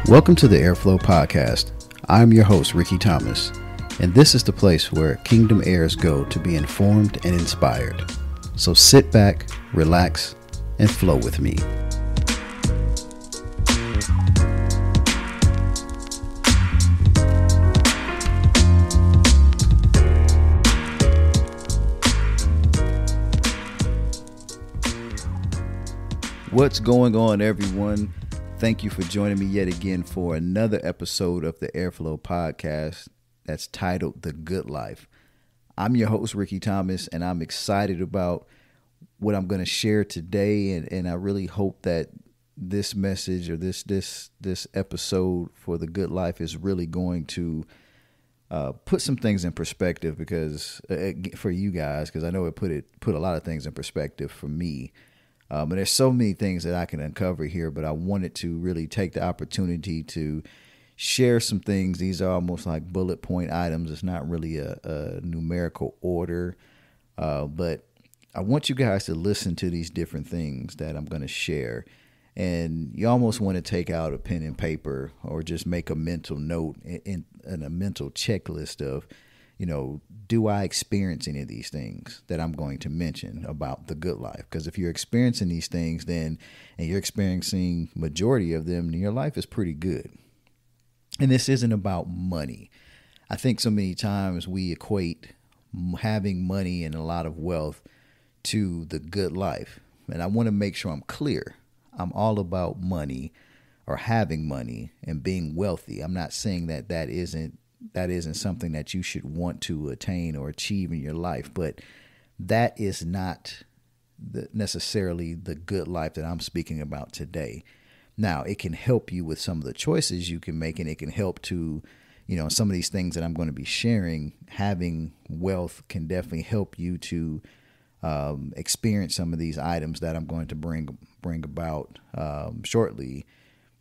Welcome to the Airflow Podcast. I'm your host, Rickey Thomas, and this is the place where Kingdom heirs go to be informed and inspired. So sit back, relax, and flow with me. What's going on, everyone? Thank you for joining me yet again for another episode of the Airflow Podcast that's titled The Good Life. I'm your host, Rickey Thomas, and I'm excited about what I'm going to share today, and I really hope that this message or this episode for The Good Life is really going to put some things in perspective because for you guys, because I know it put a lot of things in perspective for me. And there's so many things that I can uncover here, but I wanted to really take the opportunity to share some things. These are almost like bullet point items. It's not really a numerical order, but I want you guys to listen to these different things that I'm going to share. And you almost want to take out a pen and paper or just make a mental note and a mental checklist of, do I experience any of these things that I'm going to mention about the good life? Because if you're experiencing these things, and you're experiencing majority of them, then your life is pretty good. And this isn't about money. I think so many times we equate having money and a lot of wealth to the good life. And I want to make sure I'm clear. I'm all about money or having money and being wealthy. I'm not saying that isn't something that you should want to attain or achieve in your life, but that is not necessarily the good life that I'm speaking about today. Now, it can help you with some of the choices you can make, and it can help to, some of these things that I'm going to be sharing. Having wealth can definitely help you to experience some of these items that I'm going to bring about shortly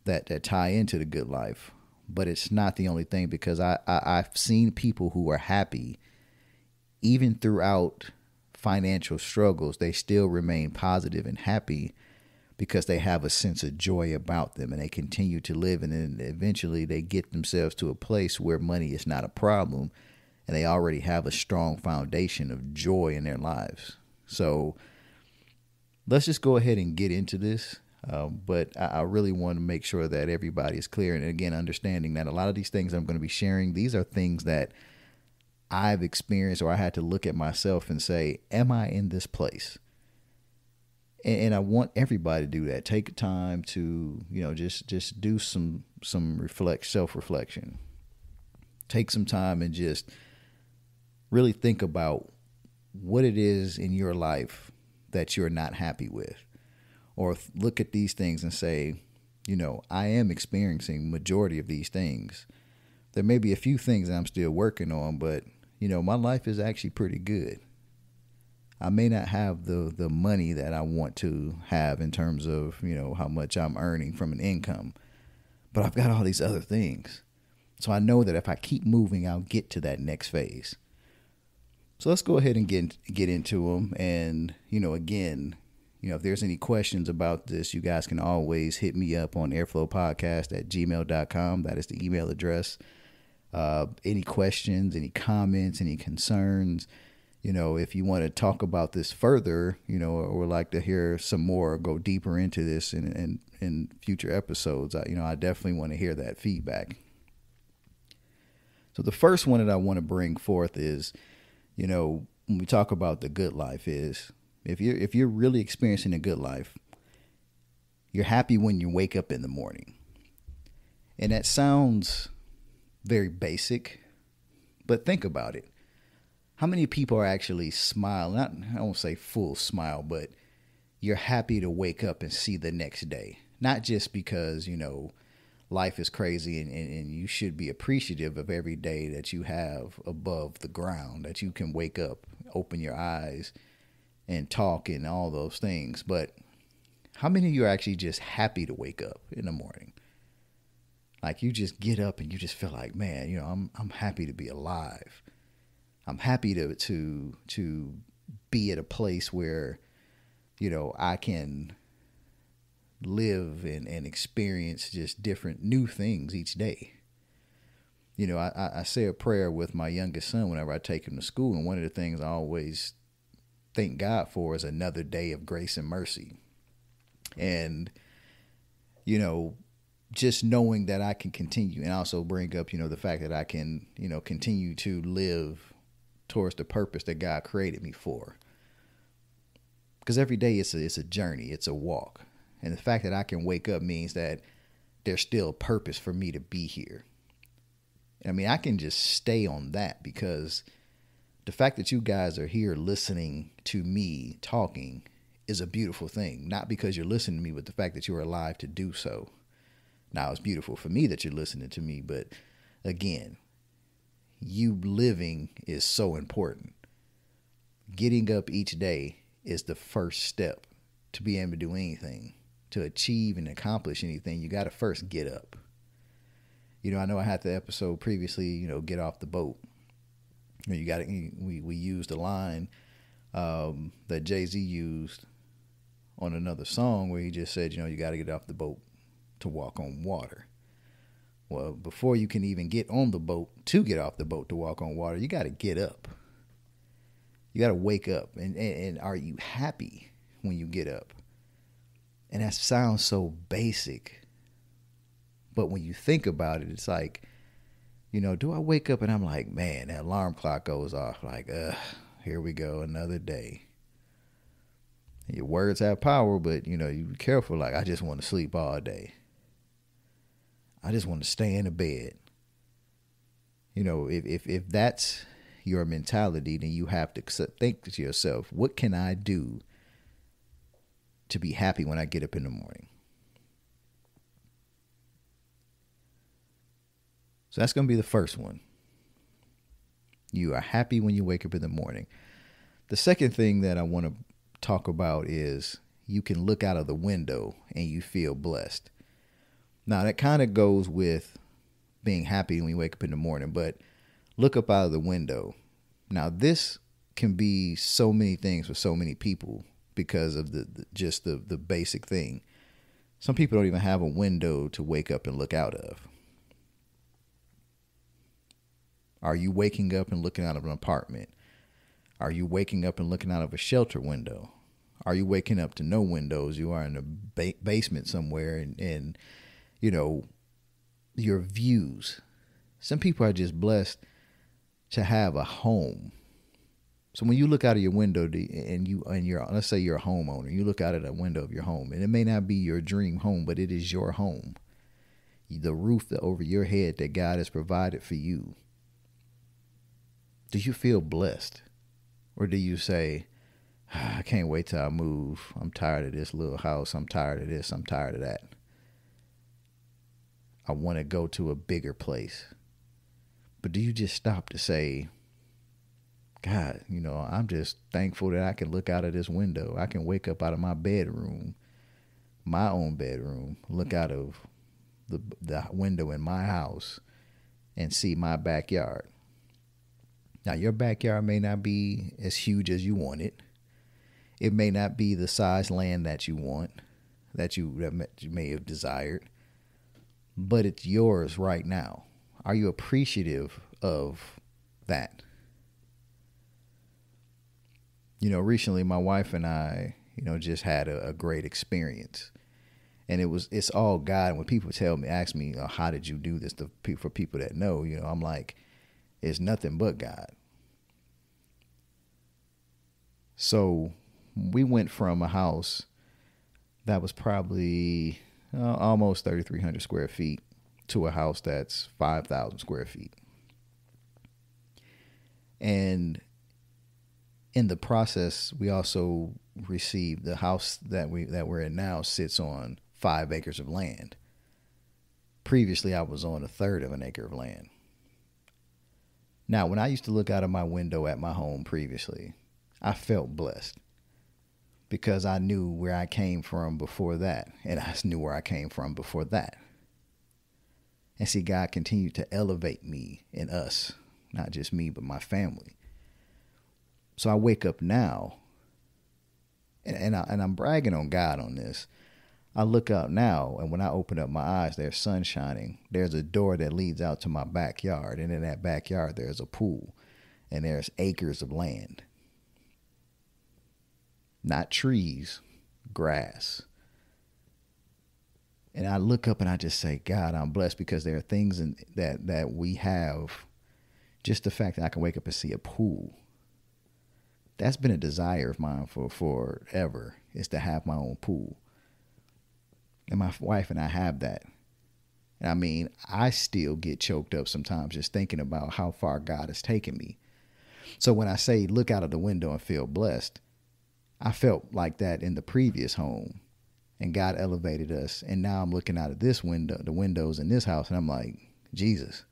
that tie into the good life. But it's not the only thing, because I've seen people who are happy even throughout financial struggles. They still remain positive and happy because they have a sense of joy about them, and they continue to live. And then eventually they get themselves to a place where money is not a problem, and they already have a strong foundation of joy in their lives. So let's just go ahead and get into this. But I really want to make sure that everybody is clear. And again, understanding that a lot of these things I'm going to be sharing, these are things that I've experienced, or I had to look at myself and say, am I in this place? And I want everybody to do that. Take time to, just do some self-reflection. Take some time and just really think about what it is in your life that you're not happy with. Or look at these things and say, I am experiencing majority of these things. There may be a few things that I'm still working on, but, my life is actually pretty good. I may not have the money that I want to have in terms of, how much I'm earning from an income, but I've got all these other things. So I know that if I keep moving, I'll get to that next phase. So let's go ahead and get into them. And, again, if there's any questions about this, you guys can always hit me up on airflowpodcast@gmail.com. That is the email address. Any questions, any comments, any concerns, if you want to talk about this further, or would like to hear some more, or go deeper into this in future episodes, I definitely want to hear that feedback. So the first one that I want to bring forth is, when we talk about the good life is, if you're really experiencing a good life, you're happy when you wake up in the morning. And that sounds very basic, but think about it. How many people are actually smiling? I won't say full smile, but you're happy to wake up and see the next day. Not just because, life is crazy and you should be appreciative of every day that you have above the ground, that you can wake up, open your eyes, and talk and all those things. But how many of you are actually just happy to wake up in the morning? Like, you just get up and you just feel like, man, I'm happy to be alive. I'm happy to be at a place where, I can live and experience just different new things each day. You know, I say a prayer with my youngest son whenever I take him to school. And one of the things I always thank God for is another day of grace and mercy. And, you know, just knowing that I can continue, and also bring up, you know, the fact that I can, you know, continue to live towards the purpose that God created me for. Because every day it's a journey, it's a walk. And the fact that I can wake up means that there's still purpose for me to be here. I mean, I can just stay on that, because the fact that you guys are here listening to me talking is a beautiful thing. Not because you're listening to me, but the fact that you're alive to do so. Now, it's beautiful for me that you're listening to me, but again, you living is so important. Getting up each day is the first step to be able to do anything. To achieve and accomplish anything, you got to first get up. You know, I know I had the episode previously, you know, get off the boat. You got to, we used a line that Jay-Z used on another song where he just said, you know, you got to get off the boat to walk on water. Well, before you can even get on the boat to get off the boat to walk on water, you got to get up. You got to wake up. And are you happy when you get up? And that sounds so basic. But when you think about it, it's like, you know, do I wake up and I'm like, man, that alarm clock goes off. Like, here we go, another day. Your words have power, but, you know, you be careful. Like, I just want to sleep all day. I just want to stay in the bed. You know, if that's your mentality, then you have to think to yourself, what can I do to be happy when I get up in the morning? So that's going to be the first one. You are happy when you wake up in the morning. The second thing that I want to talk about is you can look out of the window and you feel blessed. Now, that kind of goes with being happy when you wake up in the morning, but look up out of the window. Now, this can be so many things for so many people because of the basic thing. Some people don't even have a window to wake up and look out of. Are you waking up and looking out of an apartment? Are you waking up and looking out of a shelter window? Are you waking up to no windows? You are in a basement somewhere and you know, your views. Some people are just blessed to have a home. So when you look out of your window and you're, let's say you're a homeowner, you look out of the window of your home, and it may not be your dream home, but it is your home. The roof over your head that God has provided for you. Do you feel blessed? Or do you say, I can't wait till I move. I'm tired of this little house. I'm tired of this. I'm tired of that. I want to go to a bigger place. But do you just stop to say, God, you know, I'm just thankful that I can look out of this window. I can wake up out of my bedroom, my own bedroom, look out of the window in my house and see my backyard. Now, your backyard may not be as huge as you want it. It may not be the size land that you want, that you may have desired, but it's yours right now. Are you appreciative of that? You know, recently my wife and I, you know, just had a great experience. And it's all God. And when people ask me, oh, how did you do this? For people that know, you know, I'm like, it's nothing but God. So we went from a house that was probably almost 3,300 square feet to a house that's 5,000 square feet. And in the process, we also received the house that we're in now sits on 5 acres of land. Previously, I was on 1/3 of an acre of land. Now, when I used to look out of my window at my home previously, I felt blessed because I knew where I came from before that, and I knew where I came from before that. And see, God continued to elevate me and us, not just me, but my family. So I wake up now, and I'm bragging on God on this. I look out now, and when I open up my eyes, there's sun shining. There's a door that leads out to my backyard, and in that backyard, there's a pool, and there's acres of land. Not trees, grass. And I look up and I just say, God, I'm blessed because there are things that we have. Just the fact that I can wake up and see a pool. That's been a desire of mine for forever, is to have my own pool. And my wife and I have that. And I mean, I still get choked up sometimes just thinking about how far God has taken me. So when I say look out of the window and feel blessed, I felt like that in the previous home. And God elevated us. And now I'm looking out of this window, the windows in this house, and I'm like, Jesus,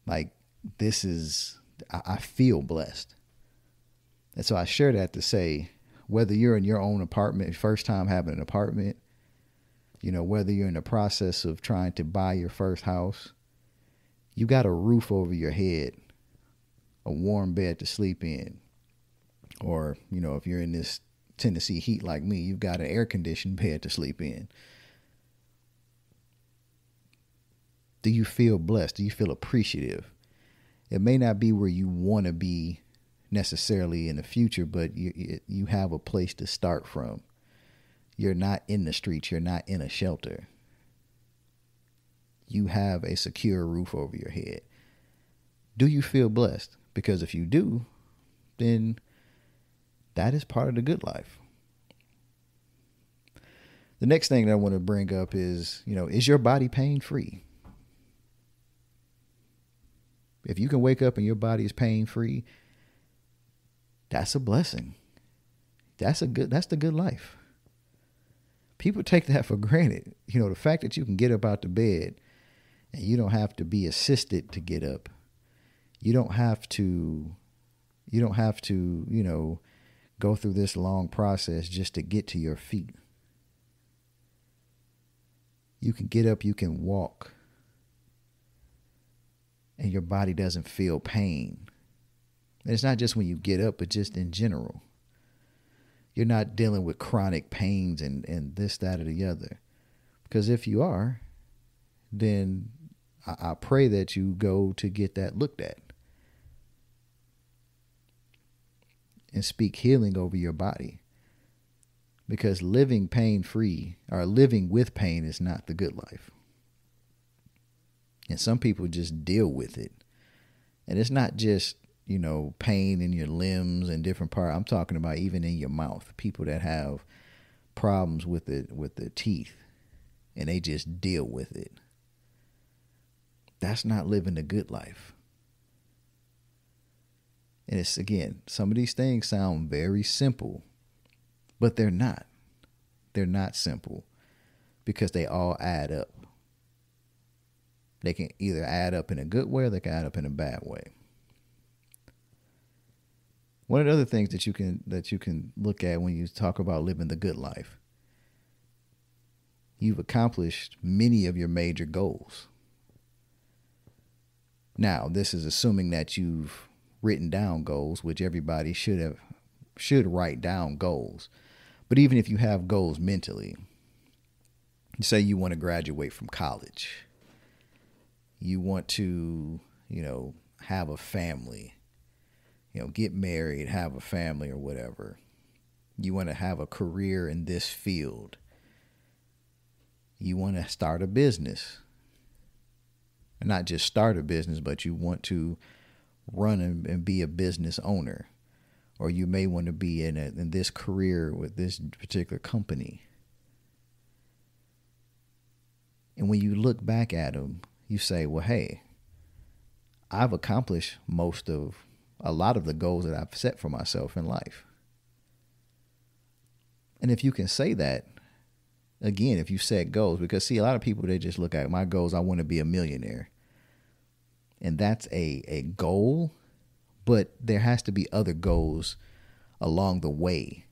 like I feel blessed. And so I share that to say, whether you're in your own apartment, first time having an apartment, whether you're in the process of trying to buy your first house, you got a roof over your head, a warm bed to sleep in. Or, if you're in this Tennessee heat like me, you've got an air-conditioned bed to sleep in. Do you feel blessed? Do you feel appreciative? It may not be where you want to be necessarily in the future, but you have a place to start from. You're not in the streets. You're not in a shelter. You have a secure roof over your head. Do you feel blessed? Because if you do, then that is part of the good life. The next thing that I want to bring up is your body pain-free? If you can wake up and your body is pain-free, that's a blessing. That's the good life. People take that for granted. The fact that you can get up out the bed and you don't have to be assisted to get up. You don't have to, go through this long process just to get to your feet. You can get up, you can walk, and your body doesn't feel pain. And it's not just when you get up, but just in general. You're not dealing with chronic pains and this, that, or the other. Because if you are, then I pray that you go to get that looked at. And speak healing over your body. Because living pain-free or living with pain is not the good life. And some people just deal with it. And it's not just pain in your limbs and different parts. I'm talking about even in your mouth. People that have problems with the teeth, and they just deal with it. That's not living the good life. And it's, again, some of these things sound very simple, but they're not. They're not simple because they all add up. They can either add up in a good way or they can add up in a bad way. One of the other things that you can look at when you talk about living the good life, you've accomplished many of your major goals. Now, this is assuming that you've written down goals, which everybody should write down goals. But even if you have goals mentally, say you want to graduate from college, you want to, have a family, get married, have a family or whatever. You want to have a career in this field. You want to start a business. And not just start a business, but you want to run and be a business owner. Or you may want to be in this career with this particular company. And when you look back at them, you say, well, hey, I've accomplished a lot of the goals that I've set for myself in life. And if you can say that, again, if you set goals, because see, a lot of people, they just look at my goals. I want to be a millionaire. And that's a goal, but there has to be other goals along the way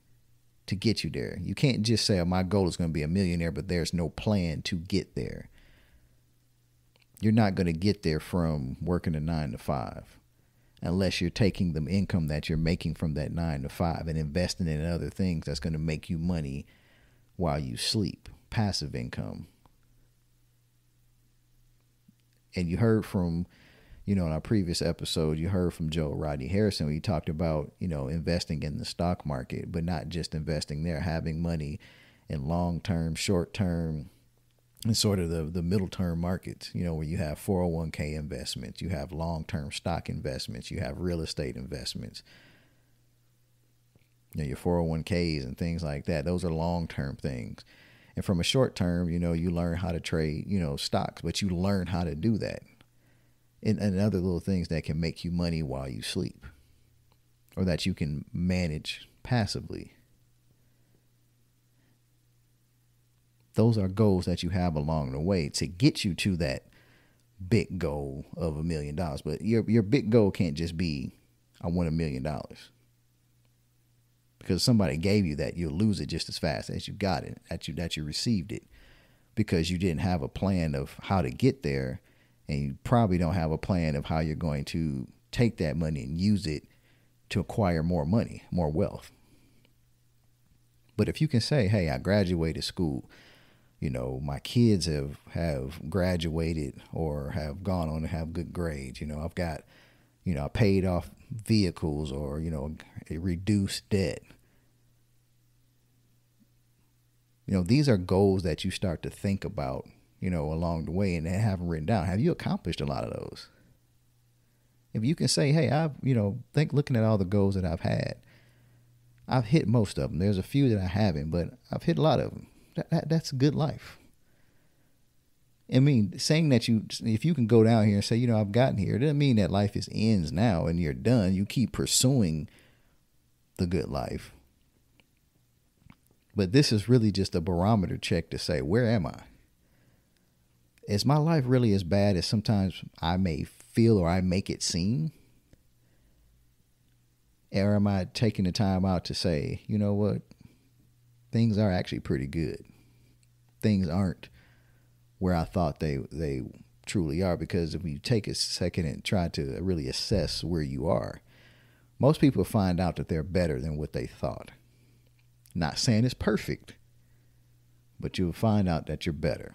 to get you there. You can't just say, oh, my goal is going to be a millionaire, but there's no plan to get there. You're not going to get there from working a 9 to 5 unless you're taking the income that you're making from that 9 to 5 and investing in other things that's going to make you money while you sleep. passive income. And you heard from, in our previous episode, you heard from Joe Rodney Harrison when he talked about, investing in the stock market, but not just investing there, having money in long-term, short-term, and sort of the middle-term markets, where you have 401k investments, you have long-term stock investments, you have real estate investments, your 401ks and things like that. Those are long-term things. And from a short term, you learn how to trade, stocks, but you learn how to do that. And other little things that can make you money while you sleep, or that you can manage passively. Those are goals that you have along the way to get you to that big goal of $1 million. But your big goal can't just be, I want $1 million. Because somebody gave you that, you'll lose it just as fast as you got it, that you received it, because you didn't have a plan of how to get there, and you probably don't have a plan of how you're going to take that money and use it to acquire more money, more wealth. But if you can say, hey, I graduated school, my kids have graduated or have gone on to have good grades, I've got, I paid off vehicles, or, a reduced debt. These are goals that you start to think about, along the way, and have them written down. Have you accomplished a lot of those? If you can say, hey, I've, looking at all the goals that I've had, I've hit most of them. There's a few that I haven't, but I've hit a lot of them. That's a good life. I mean, saying that if you can go down here and say, I've gotten here, it doesn't mean that life ends now and you're done. You keep pursuing the good life. But this is really just a barometer check to say, where am I? Is my life really as bad as sometimes I may feel or I make it seem? Or am I taking the time out to say, you know what? Things are actually pretty good. Things aren't where I thought they truly are. Because if you take a second and try to really assess where you are, most people find out that they're better than what they thought. Not saying it's perfect, but you'll find out that you're better.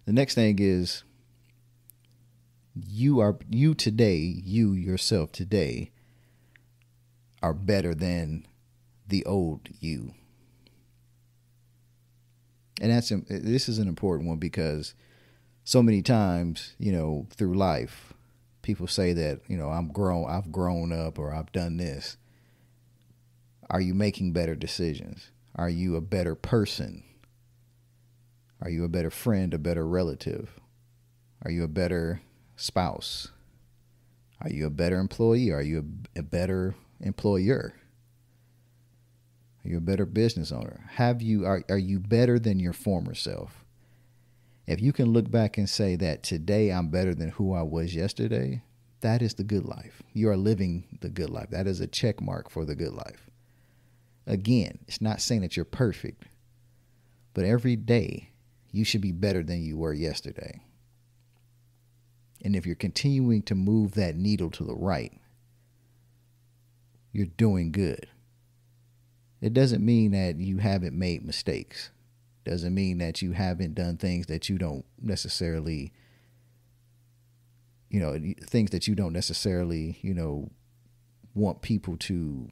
The next thing is you yourself today are better than the old you. And this is an important one, because so many times, through life, people say that, I've grown up, or I've done this. Are you making better decisions? Are you a better person? Are you a better friend, a better relative? Are you a better spouse? Are you a better employee? Are you a better employer? Are you a better business owner? Are you better than your former self? If you can look back and say that today I'm better than who I was yesterday, that is the good life. You are living the good life. That is a check mark for the good life. Again, it's not saying that you're perfect, but every day you should be better than you were yesterday. And if you're continuing to move that needle to the right, you're doing good. It doesn't mean that you haven't made mistakes. Doesn't mean that you haven't done things that you don't necessarily, things that you don't necessarily, want people to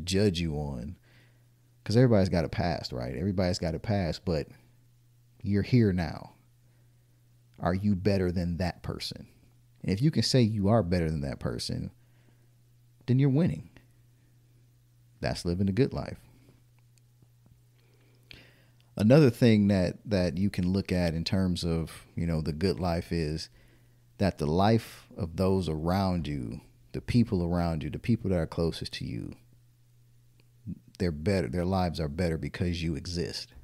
judge you on. Because everybody's got a past, right? Everybody's got a past, but you're here now. Are you better than that person? And if you can say you are better than that person, then you're winning. That's living a good life. Another thing that you can look at in terms of, the good life is that the life of those around you, the people around you, the people that are closest to you, they're better. Their lives are better because you exist.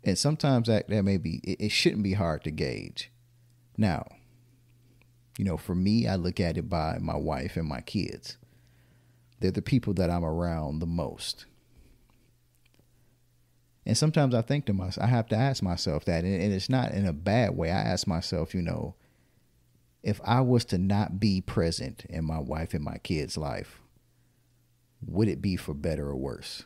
And sometimes that may be, it shouldn't be hard to gauge. Now, for me, I look at it by my wife and my kids. They're the people that I'm around the most. And sometimes I think to myself, I have to ask myself that, and it's not in a bad way. I ask myself, if I was to not be present in my wife and my kids' life, would it be for better or worse?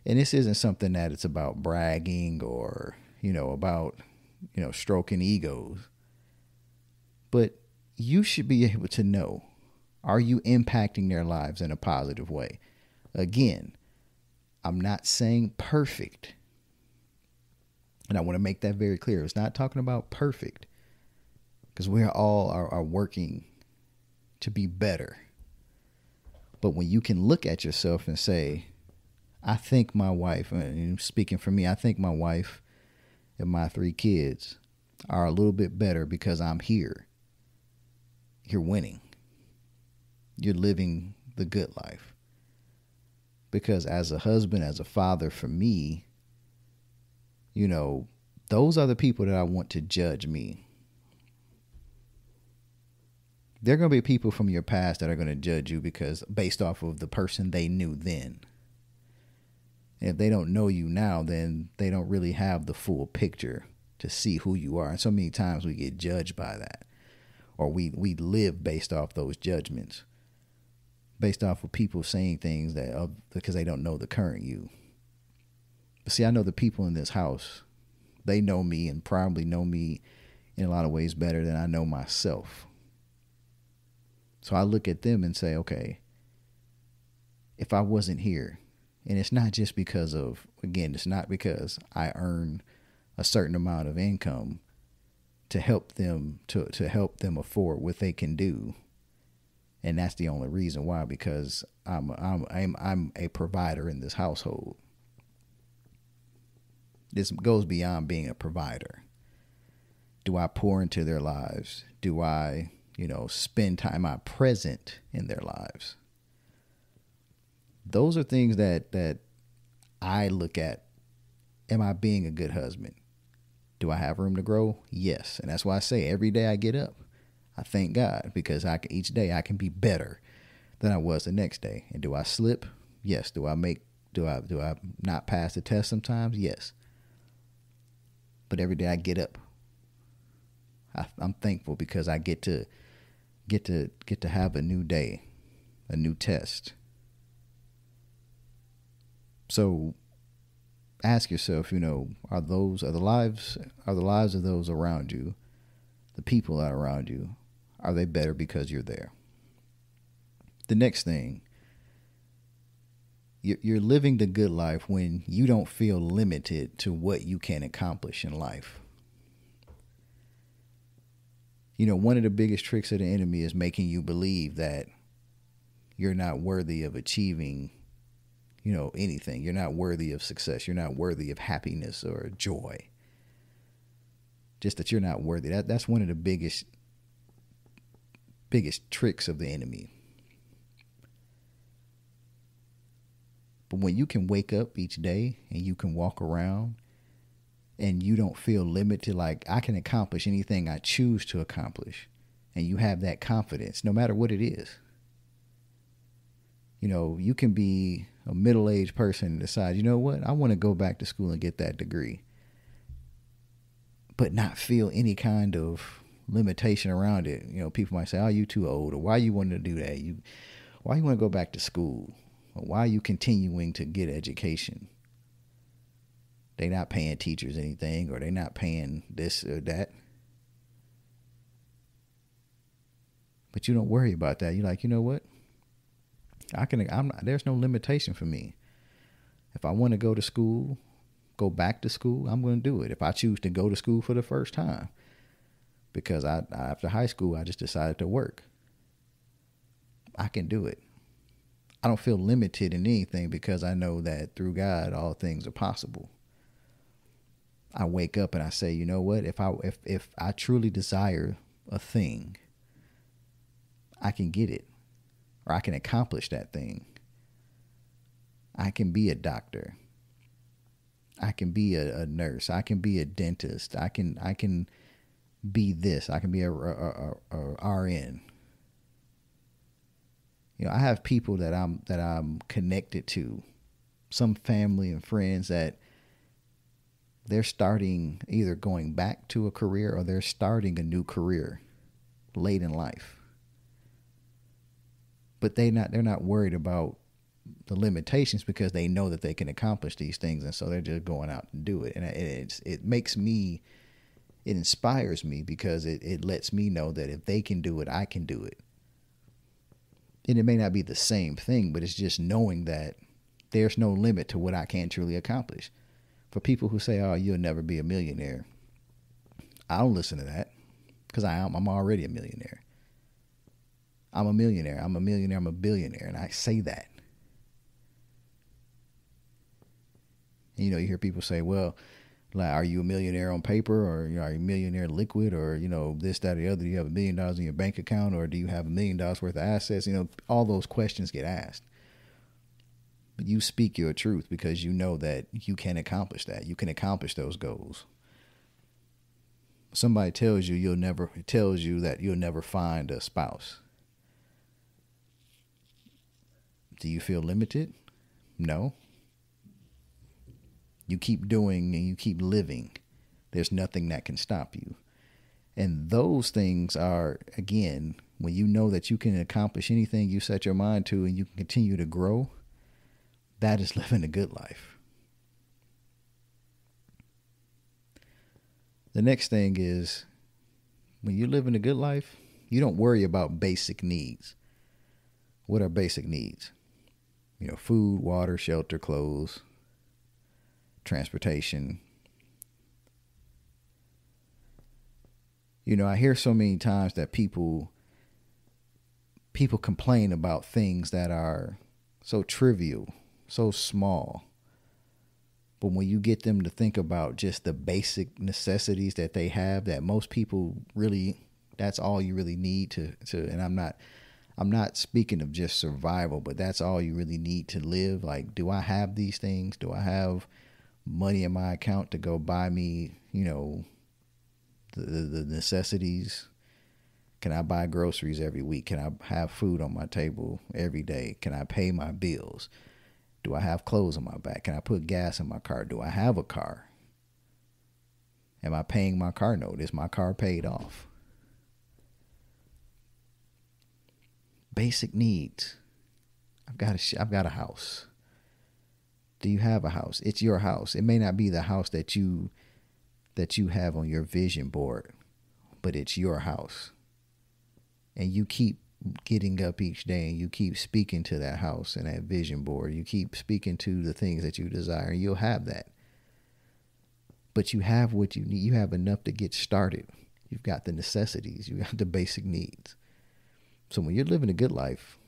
And this isn't something that it's about bragging or, about, stroking egos. But you should be able to know, are you impacting their lives in a positive way? Again, I'm not saying perfect. And I want to make that very clear. It's not talking about perfect, because we all are working to be better. But when you can look at yourself and say, I think my wife, and speaking for me, I think my wife and my 3 kids are a little bit better because I'm here. You're winning. You're living the good life. Because as a husband, as a father, for me, those are the people that I want to judge me. There are going to be people from your past that are going to judge you because based off of the person they knew then. And if they don't know you now, then they don't really have the full picture to see who you are. And so many times we get judged by that. Or we live based off those judgments. Based off of people saying things because they don't know the current you. But see, I know the people in this house. They know me and probably know me in a lot of ways better than I know myself. So I look at them and say, okay, if I wasn't here, and it's not just because of, again, it's not because I earn a certain amount of income to help them to help them afford what they can do. And that's the only reason why, because I'm a provider in this household. This goes beyond being a provider. Do I pour into their lives? Do I, spend time? Am I present in their lives? Those are things that I look at. Am I being a good husband? Do I have room to grow? Yes. And that's why I say every day I get up, I thank God, because each day I can be better than I was the next day. And do I slip? Yes. Do I not pass the test sometimes? Yes. But every day I get up, I'm thankful because I get to have a new day, a new test. So ask yourself, are the lives of those around you, the people that are around you, are they better because you're there? The next thing, you're living the good life when you don't feel limited to what you can accomplish in life. One of the biggest tricks of the enemy is making you believe that you're not worthy of achieving, anything. You're not worthy of success. You're not worthy of happiness or joy. Just that you're not worthy. That's one of the biggest tricks of the enemy. But when you can wake up each day and you can walk around and you don't feel limited, like I can accomplish anything I choose to accomplish, and you have that confidence no matter what it is. You can be a middle-aged person and decide, I want to go back to school and get that degree, but not feel any kind of limitation around it. People might say, oh, you too old, or why you want to do that? Why you want to go back to school? Or why are you continuing to get education? They're not paying teachers anything, or they're not paying this or that. But you don't worry about that. You're like, what? There's no limitation for me. If I want to go to school, go back to school, I'm going to do it. If I choose to go to school for the first time, because after high school, I just decided to work, I can do it. I don't feel limited in anything because I know that through God, all things are possible. I wake up and I say, you know what? If I truly desire a thing, I can get it, or I can accomplish that thing. I can be a doctor. I can be a nurse. I can be a dentist. I can be this. I can be a RN. I have people that I'm connected to, some family and friends that they're starting, either going back to a career or they're starting a new career late in life. but they're not worried about the limitations because they know that they can accomplish these things, and so they're just going out and do it. And it inspires me because it lets me know that if they can do it, I can do it. And it may not be the same thing, but it's just knowing that there's no limit to what I can truly accomplish. For people who say, "Oh, you'll never be a millionaire," I don't listen to that because I'm already a millionaire. I'm a millionaire. I'm a millionaire. I'm a billionaire, and I say that. And, you hear people say, "Well, like, are you a millionaire on paper, or are you a millionaire liquid, or this, that, or the other? Do you have $1 million in your bank account, or do you have $1 million worth of assets?" All those questions get asked. But you speak your truth because you know that you can accomplish that. You can accomplish those goals. Somebody tells you that you'll never find a spouse. Do you feel limited? No. You keep doing and you keep living. There's nothing that can stop you. And those things are, again, when you know that you can accomplish anything you set your mind to and you can continue to grow, that is living a good life. The next thing is, when you live in a good life, you don't worry about basic needs. What are basic needs? Food, water, shelter, clothes, transportation. I hear so many times that people complain about things that are so trivial, so small. But when you get them to think about just the basic necessities that they have, that most people really, that's all you really need to and I'm not speaking of just survival, but that's all you really need to live. Like, do I have these things? Do I have money in my account to go buy me, the necessities? Can I buy groceries every week? Can I have food on my table every day? Can I pay my bills? Do I have clothes on my back? Can I put gas in my car? Do I have a car? Am I paying my car note? Is my car paid off? Basic needs. I've got a house. Do you have a house? It's your house. It may not be the house that you have on your vision board, but it's your house. And you keep getting up each day and you keep speaking to that house and that vision board. You keep speaking to the things that you desire, and you'll have that. But you have what you need. You have enough to get started. You've got the necessities. You got the basic needs. So when you're living a good life,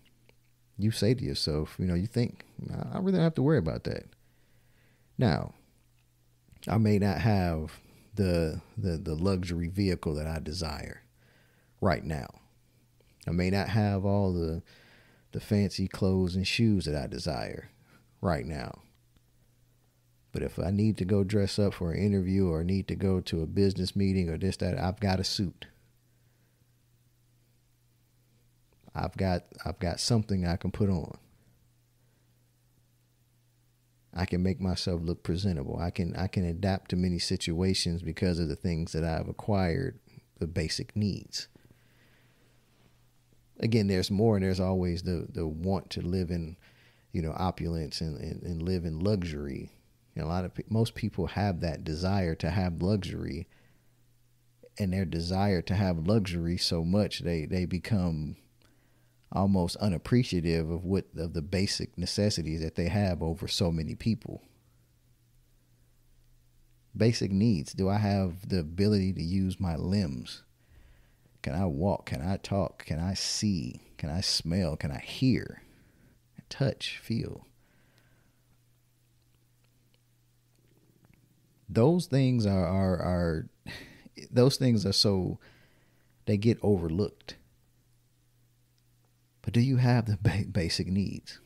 you say to yourself, you think, I really don't have to worry about that. Now, I may not have the luxury vehicle that I desire right now. I may not have all the fancy clothes and shoes that I desire right now. But if I need to go dress up for an interview or need to go to a business meeting or this, that, I've got a suit. I've got something I can put on. I can make myself look presentable. I can adapt to many situations because of the things that I've acquired, the basic needs. Again, there's more, and there's always the want to live in, opulence and live in luxury. Most people have that desire to have luxury, and their desire to have luxury so much they become almost unappreciative of the basic necessities that they have over so many people. Basic needs. Do I have the ability to use my limbs? Can I walk? Can I talk? Can I see? Can I smell? Can I hear? Touch, feel? Those things are so, they get overlooked. But do you have the basic needs?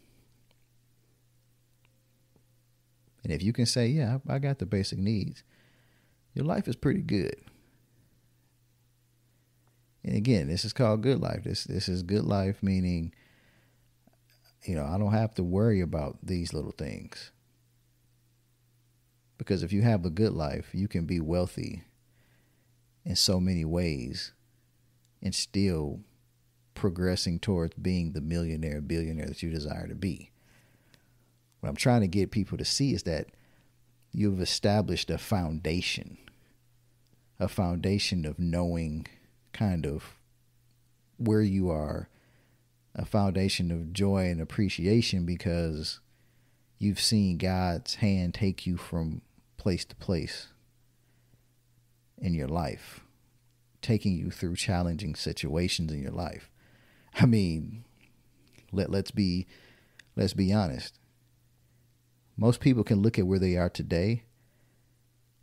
And if you can say, yeah, I got the basic needs, your life is pretty good. And again, this is called good life. This is good life, meaning, I don't have to worry about these little things. Because if you have a good life, you can be wealthy in so many ways and still progressing towards being the millionaire, billionaire that you desire to be. What I'm trying to get people to see is that you've established a foundation of knowing kind of where you are, a foundation of joy and appreciation because you've seen God's hand take you from place to place in your life, taking you through challenging situations in your life. I mean, let's be honest. Most people can look at where they are today,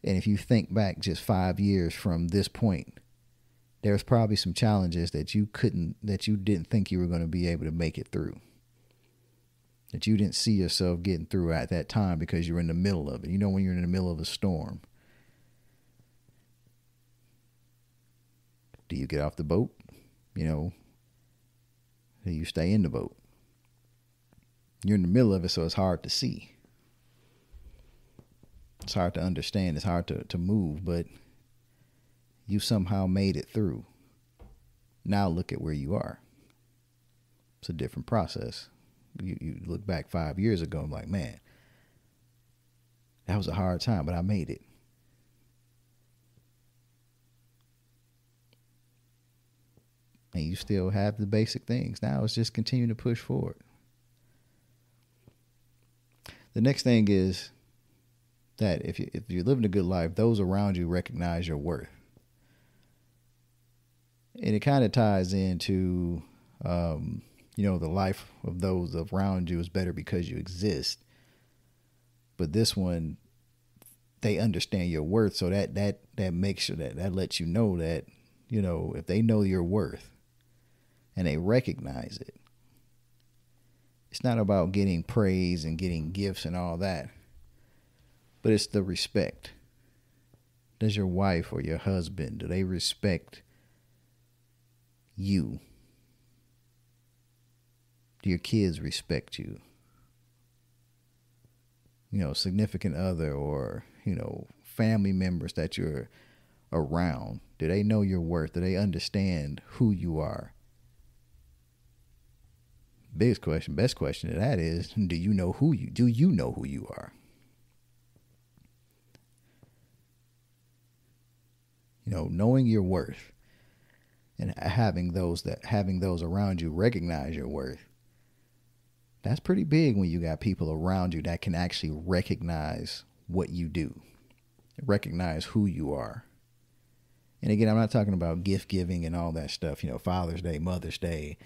and if you think back just 5 years from this point, there's probably some challenges that you didn't think you were going to be able to make it through, that you didn't see yourself getting through at that time because you're in the middle of it. You know, when you're in the middle of a storm, do you get off the boat? You know, do you stay in the boat? You're in the middle of it, so it's hard to see. It's hard to understand. It's hard to move, but you somehow made it through. Now look at where you are. It's a different process. You look back 5 years ago and like, man, that was a hard time, but I made it. And you still have the basic things. Now it's just continue to push forward. The next thing is that if you're living a good life, those around you recognize your worth. And it kind of ties into, the life of those around you is better because you exist. But this one, they understand your worth. So that makes sure that lets you know that, if they know your worth and they recognize it, it's not about getting praise and getting gifts and all that, but it's the respect. Does your wife or your husband, do they respect you? Do your kids respect you? Significant other or, family members that you're around, do they know your worth? Do they understand who you are? Best question to that is, do you know who you are? Knowing your worth and having those around you recognize your worth. That's pretty big when you got people around you that can actually recognize what you do, recognize who you are. And again, I'm not talking about gift giving and all that stuff, Father's Day, Mother's Day,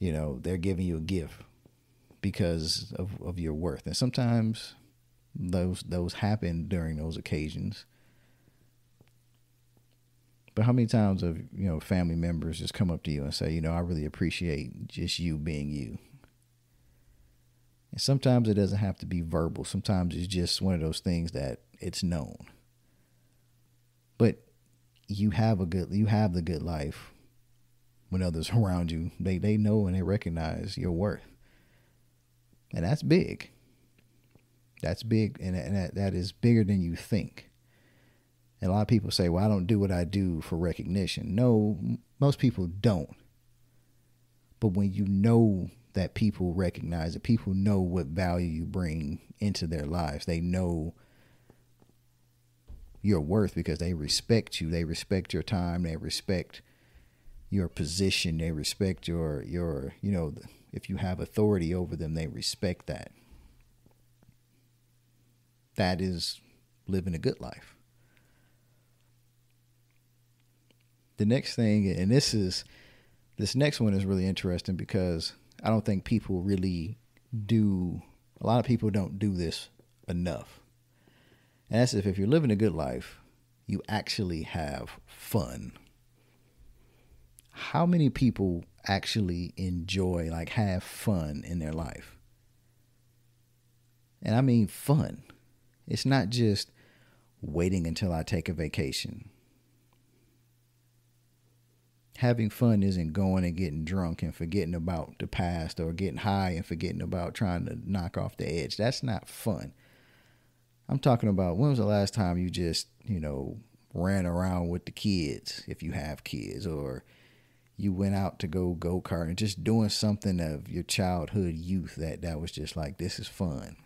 they're giving you a gift because of your worth. And sometimes those happen during those occasions. But how many times have, family members just come up to you and say, I really appreciate just you being you. And sometimes it doesn't have to be verbal. Sometimes it's just one of those things that it's known. But you have the good life when others around you, they know and they recognize your worth. And that's big. That's big, and that is bigger than you think. And a lot of people say, well, I don't do what I do for recognition. No, most people don't. But when you know that people recognize it, people know what value you bring into their lives. They know your worth because they respect you. They respect your time. They respect your position. They respect your if you have authority over them, they respect that. That is living a good life. The next thing, and this next one is really interesting because I don't think people really do, a lot of people don't do this enough. And that's if you're living a good life, you actually have fun. How many people actually enjoy, have fun in their life? And I mean fun. It's not just waiting until I take a vacation. Having fun isn't going and getting drunk and forgetting about the past or getting high and forgetting about trying to knock off the edge. That's not fun. I'm talking about, when was the last time you just, ran around with the kids, if you have kids, or you went out to go kart and just doing something of your childhood youth that was just like, this is fun.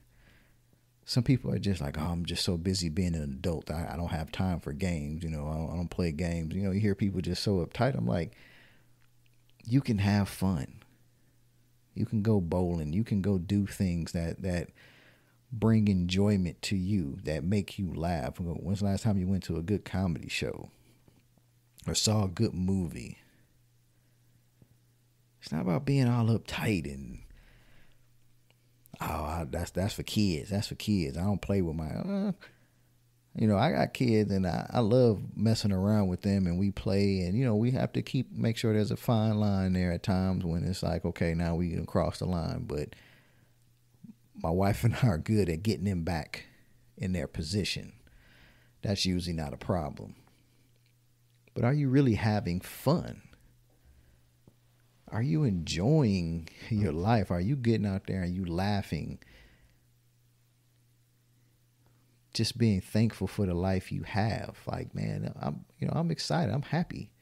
Some people are just like, oh, I'm just so busy being an adult. I don't have time for games. I don't play games. You hear people just so uptight. I'm like, you can have fun. You can go bowling. You can go do things that bring enjoyment to you, that make you laugh. When's the last time you went to a good comedy show or saw a good movie? It's not about being all uptight and, that's for kids. That's for kids. I don't play with my, I got kids and I love messing around with them and we play and, we have to make sure there's a fine line there at times when it's like, okay, now we can cross the line. But my wife and I are good at getting them back in their position. That's usually not a problem. But are you really having fun? Are you enjoying your life? Are you getting out there and you laughing? Just being thankful for the life you have. Like, man, I'm excited. I'm happy.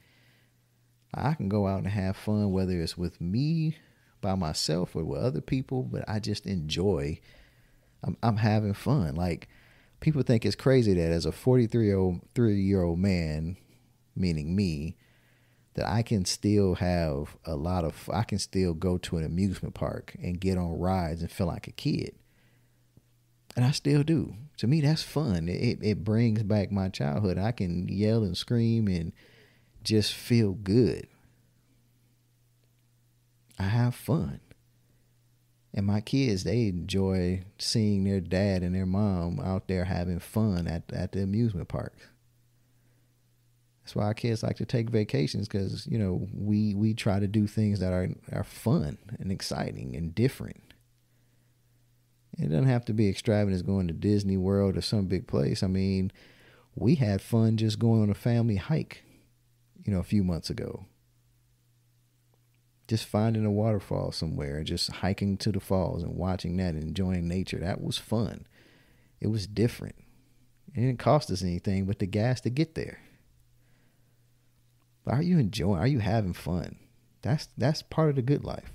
I can go out and have fun, whether it's with me, by myself, or with other people, but I just enjoy. I'm having fun. Like, people think it's crazy that as a 43-year-old man, meaning me, that I can still have I can still go to an amusement park and get on rides and feel like a kid. And I still do. To me, that's fun. It brings back my childhood. I can yell and scream and just feel good. I have fun. And my kids, they enjoy seeing their dad and their mom out there having fun at the amusement park. That's why our kids like to take vacations, because, we try to do things that are fun and exciting and different. It doesn't have to be extravagant as going to Disney World or some big place. I mean, we had fun just going on a family hike, a few months ago. Just finding a waterfall somewhere and just hiking to the falls and watching that and enjoying nature. That was fun. It was different. It didn't cost us anything but the gas to get there. But are you enjoying? Are you having fun? That's part of the good life.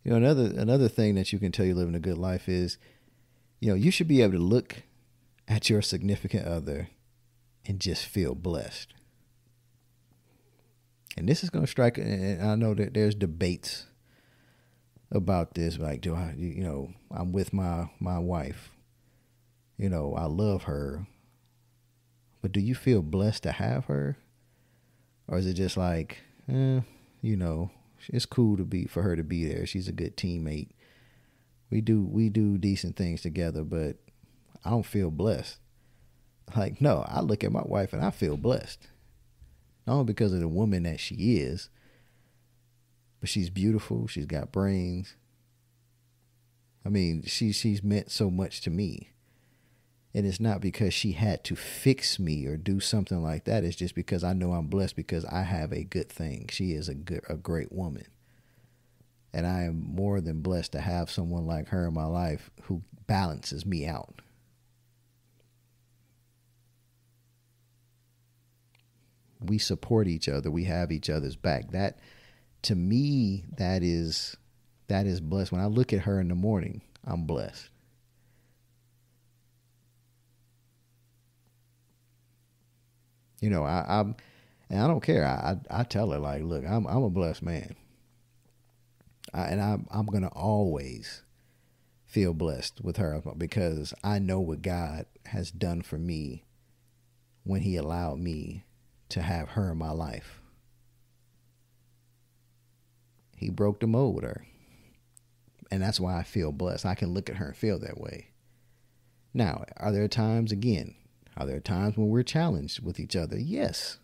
Another thing that you can tell you're living a good life is, you should be able to look at your significant other and just feel blessed. And this is going to strike, and I know that there's debates about this. Like, do I, I'm with my wife. I love her. But do you feel blessed to have her? Or is it just like, it's cool for her to be there. She's a good teammate. We do decent things together, but I don't feel blessed. Like, no, I look at my wife and I feel blessed. Not only because of the woman that she is, but she's beautiful. She's got brains. I mean, she's meant so much to me. And it's not because she had to fix me or do something like that. It's just because I know I'm blessed because I have a good thing. She is a great woman. And I am more than blessed to have someone like her in my life who balances me out. We support each other. We have each other's back. That, to me, that is blessed. When I look at her in the morning, I'm blessed. I don't care. I tell her, like, look, I'm a blessed man. I'm going to always feel blessed with her because I know what God has done for me when he allowed me to have her in my life. He broke the mold with her. And that's why I feel blessed. I can look at her and feel that way. Now, are there times when we're challenged with each other? Yes.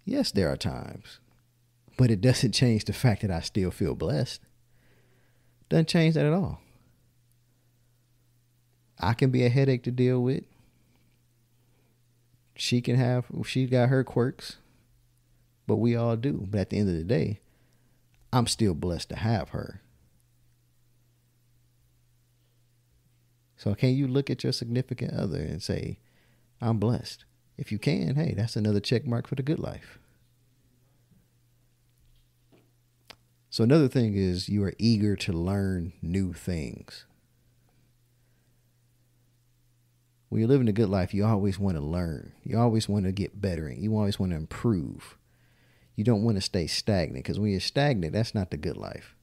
Yes, there are times. But it doesn't change the fact that I still feel blessed. Doesn't change that at all. I can be a headache to deal with. She got her quirks. But we all do. But at the end of the day, I'm still blessed to have her. So can you look at your significant other and say, I'm blessed? If you can, hey, that's another check mark for the good life. So another thing is you are eager to learn new things. When you're living a good life, you always want to learn. You always want to get better. You always want to improve. You don't want to stay stagnant, because when you're stagnant, that's not the good life.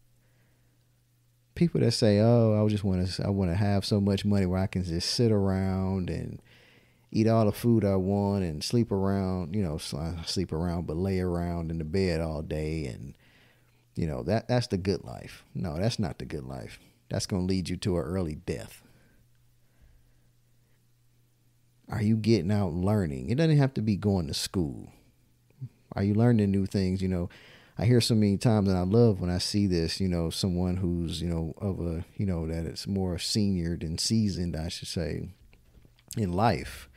People that say, "Oh, I want to have so much money where I can just sit around and eat all the food I want and sleep around, but lay around in the bed all day, and that's the good life." No, that's not the good life. That's going to lead you to an early death. Are you getting out learning? It doesn't have to be going to school. Are you learning new things? I hear so many times, and I love when I see this, someone who's, that it's more senior than seasoned, I should say, in life.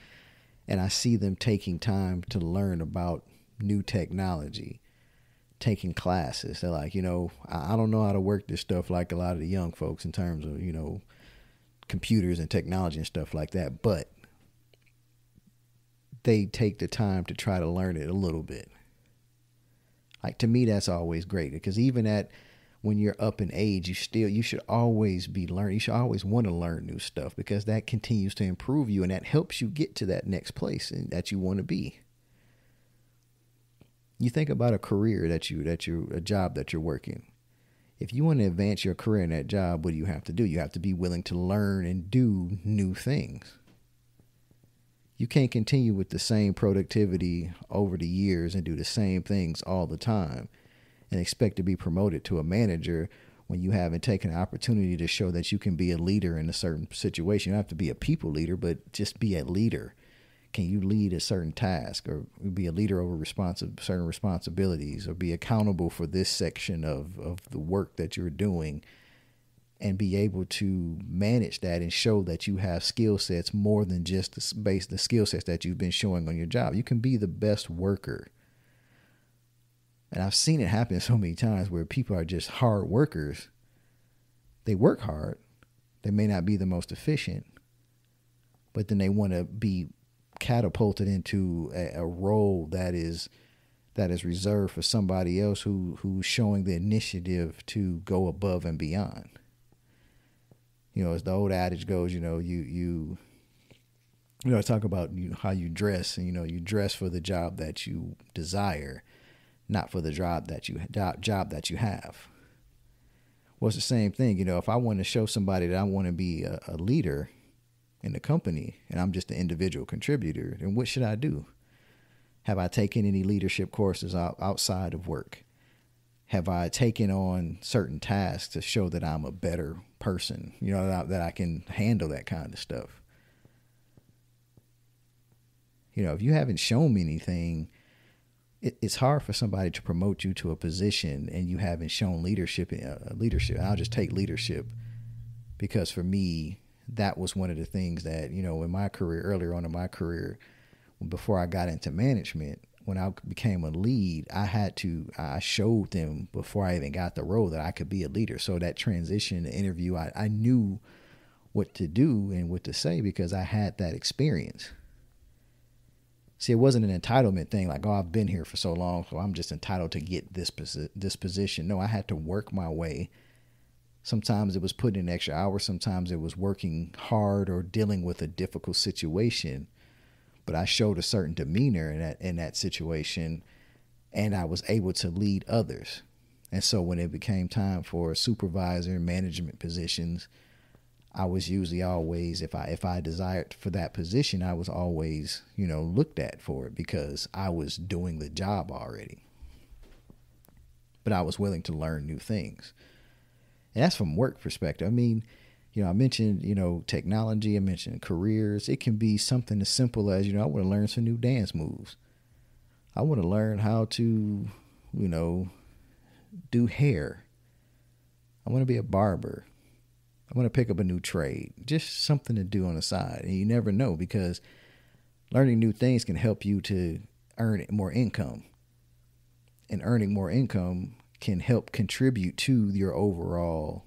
And I see them taking time to learn about new technology, taking classes. They're like, I don't know how to work this stuff like a lot of the young folks in terms of, computers and technology and stuff like that. But they take the time to try to learn it a little bit. Like, to me, that's always great, because even when you're up in age, you should always be learning. You should always want to learn new stuff, because that continues to improve you, and that helps you get to that next place that you want to be. You think about a career a job that you're working. If you want to advance your career in that job, what do you have to do? You have to be willing to learn and do new things. You can't continue with the same productivity over the years and do the same things all the time and expect to be promoted to a manager when you haven't taken an opportunity to show that you can be a leader in a certain situation. You don't have to be a people leader, but just be a leader. Can you lead a certain task, or be a leader over certain responsibilities, or be accountable for this section of the work that you're doing, and be able to manage that and show that you have skill sets more than just the skill sets that you've been showing on your job. You can be the best worker. And I've seen it happen so many times where people are just hard workers. They work hard. They may not be the most efficient, but then they want to be catapulted into a role that is reserved for somebody else who's showing the initiative to go above and beyond. As the old adage goes, you talk about how you dress, and you dress for the job that you desire, not for the job that you have. Well, it's the same thing. If I want to show somebody that I want to be a leader in the company, and I'm just an individual contributor, then what should I do? Have I taken any leadership courses outside of work? Have I taken on certain tasks to show that I'm a better person, that I can handle that kind of stuff? If you haven't shown me anything, it's hard for somebody to promote you to a position and you haven't shown leadership. I'll just take leadership, because for me, that was one of the things that, in my career, earlier on in my career, before I got into management, when I became a lead, I showed them before I even got the role that I could be a leader. So that transition, the interview, I knew what to do and what to say, because I had that experience. See, it wasn't an entitlement thing like, oh, I've been here for so long, so I'm just entitled to get this position. No, I had to work my way. Sometimes it was putting in extra hours. Sometimes it was working hard or dealing with a difficult situation. But I showed a certain demeanor in that situation, and I was able to lead others. And so when it became time for supervisor and management positions, I was usually always, if I desired for that position, I was always, looked at for it, because I was doing the job already. But I was willing to learn new things. And that's from work perspective. I mean, I mentioned, technology, I mentioned careers. It can be something as simple as, I want to learn some new dance moves. I want to learn how to, do hair. I want to be a barber. I want to pick up a new trade. Just something to do on the side. And you never know, because learning new things can help you to earn more income. And earning more income can help contribute to your overall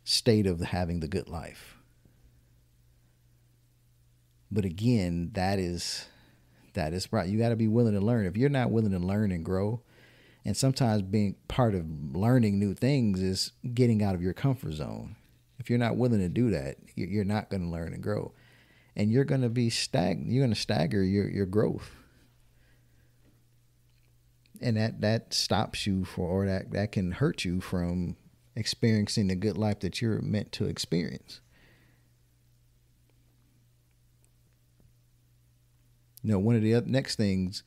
state of having the good life. But again, that is right. You got to be willing to learn. If you're not willing to learn and grow, and sometimes being part of learning new things is getting out of your comfort zone. If you're not willing to do that, you're not going to learn and grow. And you're going to be you're going to stagger your growth. And that stops you or that can hurt you from experiencing the good life that you're meant to experience. One of the next things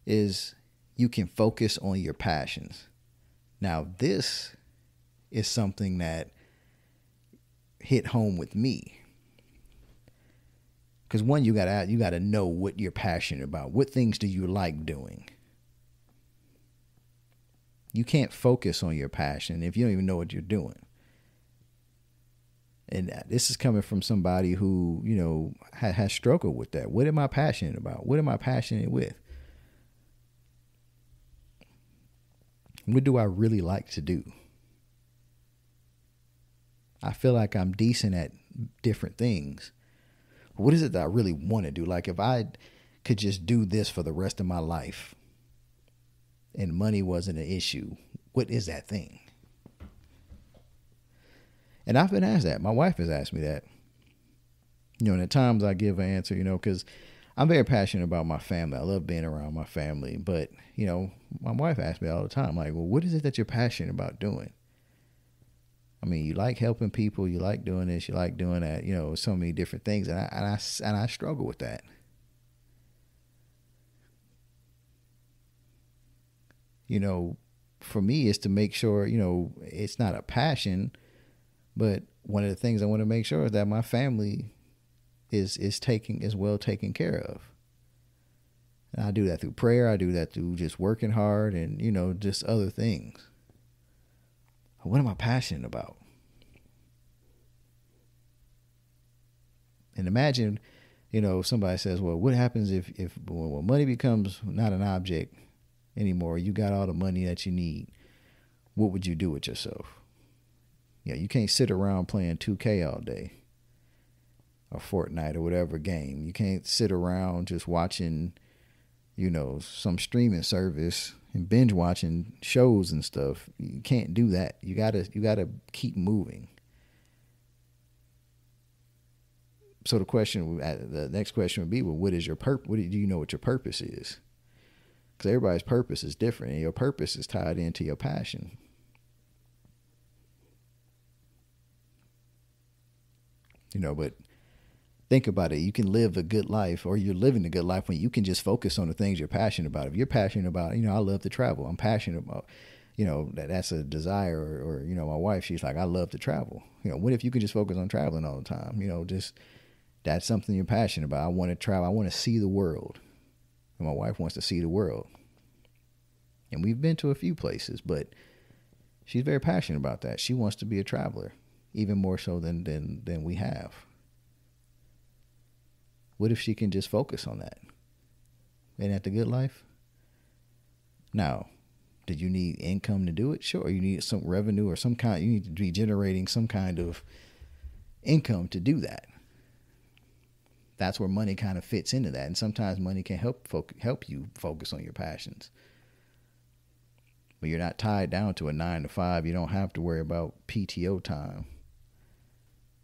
is you can focus on your passions. Now, this is something that hit home with me. Because one, you gotta know what you're passionate about. What things do you like doing? You can't focus on your passion if you don't even know what you're doing. And this is coming from somebody who, has struggled with that. What am I passionate about? What am I passionate with? What do I really like to do? I feel like I'm decent at different things. What is it that I really want to do? Like if I could just do this for the rest of my life and money wasn't an issue, what is that thing? And I've been asked that. My wife has asked me that. And at times I give an answer, because I'm very passionate about my family. I love being around my family. But, my wife asks me all the time, like, well, what is it that you're passionate about doing? I mean, you like helping people. You like doing this. You like doing that. So many different things. And I struggle with that. For me, is to make sure, it's not a passion, but one of the things I want to make sure is that my family is well taken care of. And I do that through prayer. I do that through just working hard and, just other things. What am I passionate about? And imagine, somebody says, well, what happens if when money becomes not an object anymore, you got all the money that you need, what would you do with yourself? You can't sit around playing 2K all day or Fortnite or whatever game. You can't sit around just watching, some streaming service and binge watching shows and stuff. You can't do that. You gotta keep moving. So the next question would be, well, what is your purpose? Do you know what your purpose is? Because everybody's purpose is different, and your purpose is tied into your passion. But think about it. You can live a good life, or you're living a good life when you can just focus on the things you're passionate about. If you're passionate about, I love to travel. I'm passionate about, that's a desire. Or my wife, she's like, I love to travel. What if you could just focus on traveling all the time? That's something you're passionate about. I want to travel. I want to see the world. And my wife wants to see the world. And we've been to a few places, but she's very passionate about that. She wants to be a traveler, even more so than we have. What if she can just focus on that? Ain't that the good life? Now, did you need income to do it? Sure. You need some revenue or some kind. You need to be generating some kind of income to do that. That's where money kind of fits into that. And sometimes money can help you focus on your passions. But you're not tied down to a 9 to 5. You don't have to worry about PTO time.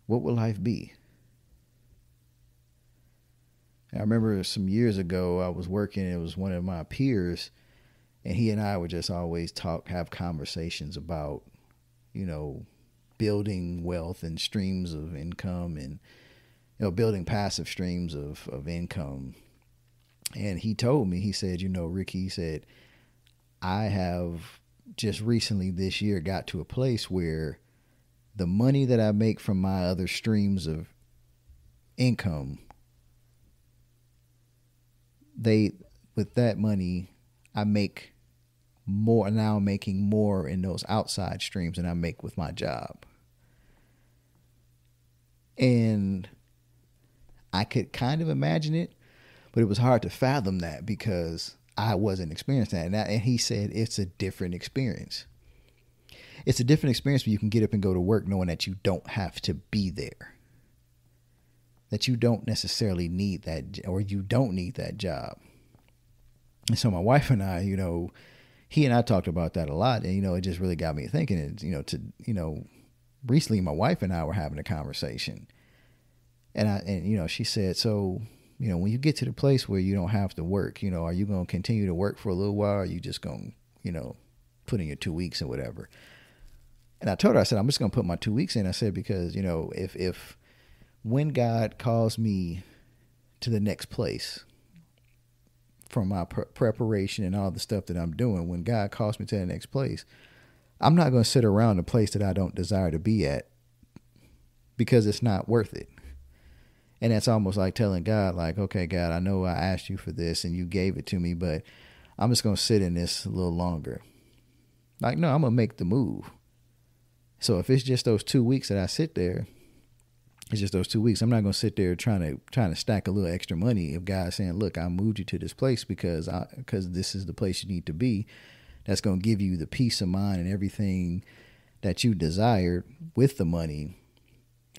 What will life be? I remember some years ago, I was working, it was one of my peers, and he and I would just always have conversations about, building wealth and streams of income and, building passive streams of income. And he told me, he said, Ricky, he said, I have just recently this year got to a place where the money that I make from my other streams of income, with that money, I make more now, making more in those outside streams than I make with my job. And I could kind of imagine it, but it was hard to fathom that because I wasn't experiencing that. And he said it's a different experience. It's a different experience when you can get up and go to work knowing that you don't have to be there. that you don't necessarily need that, or you don't need that job. And so my wife and I, he and I talked about that a lot, and it just really got me thinking. And recently my wife and I were having a conversation, and she said, so when you get to the place where you don't have to work, are you going to continue to work for a little while, or are you just going to put in your 2 weeks or whatever? And I told her, I said, I'm just going to put my 2 weeks in. I said, because if when God calls me to the next place, from my preparation and all the stuff that I'm doing, when God calls me to the next place, I'm not going to sit around a place that I don't desire to be at, because it's not worth it. And that's almost like telling God, like, okay, God, I know I asked you for this and you gave it to me, but I'm just going to sit in this a little longer. Like, no, I'm going to make the move. So if it's just those 2 weeks that I sit there, it's just those 2 weeks. I'm not going to sit there trying to stack a little extra money. If God's saying, look, I moved you to this place because this is the place you need to be, that's going to give you the peace of mind and everything that you desired with the money,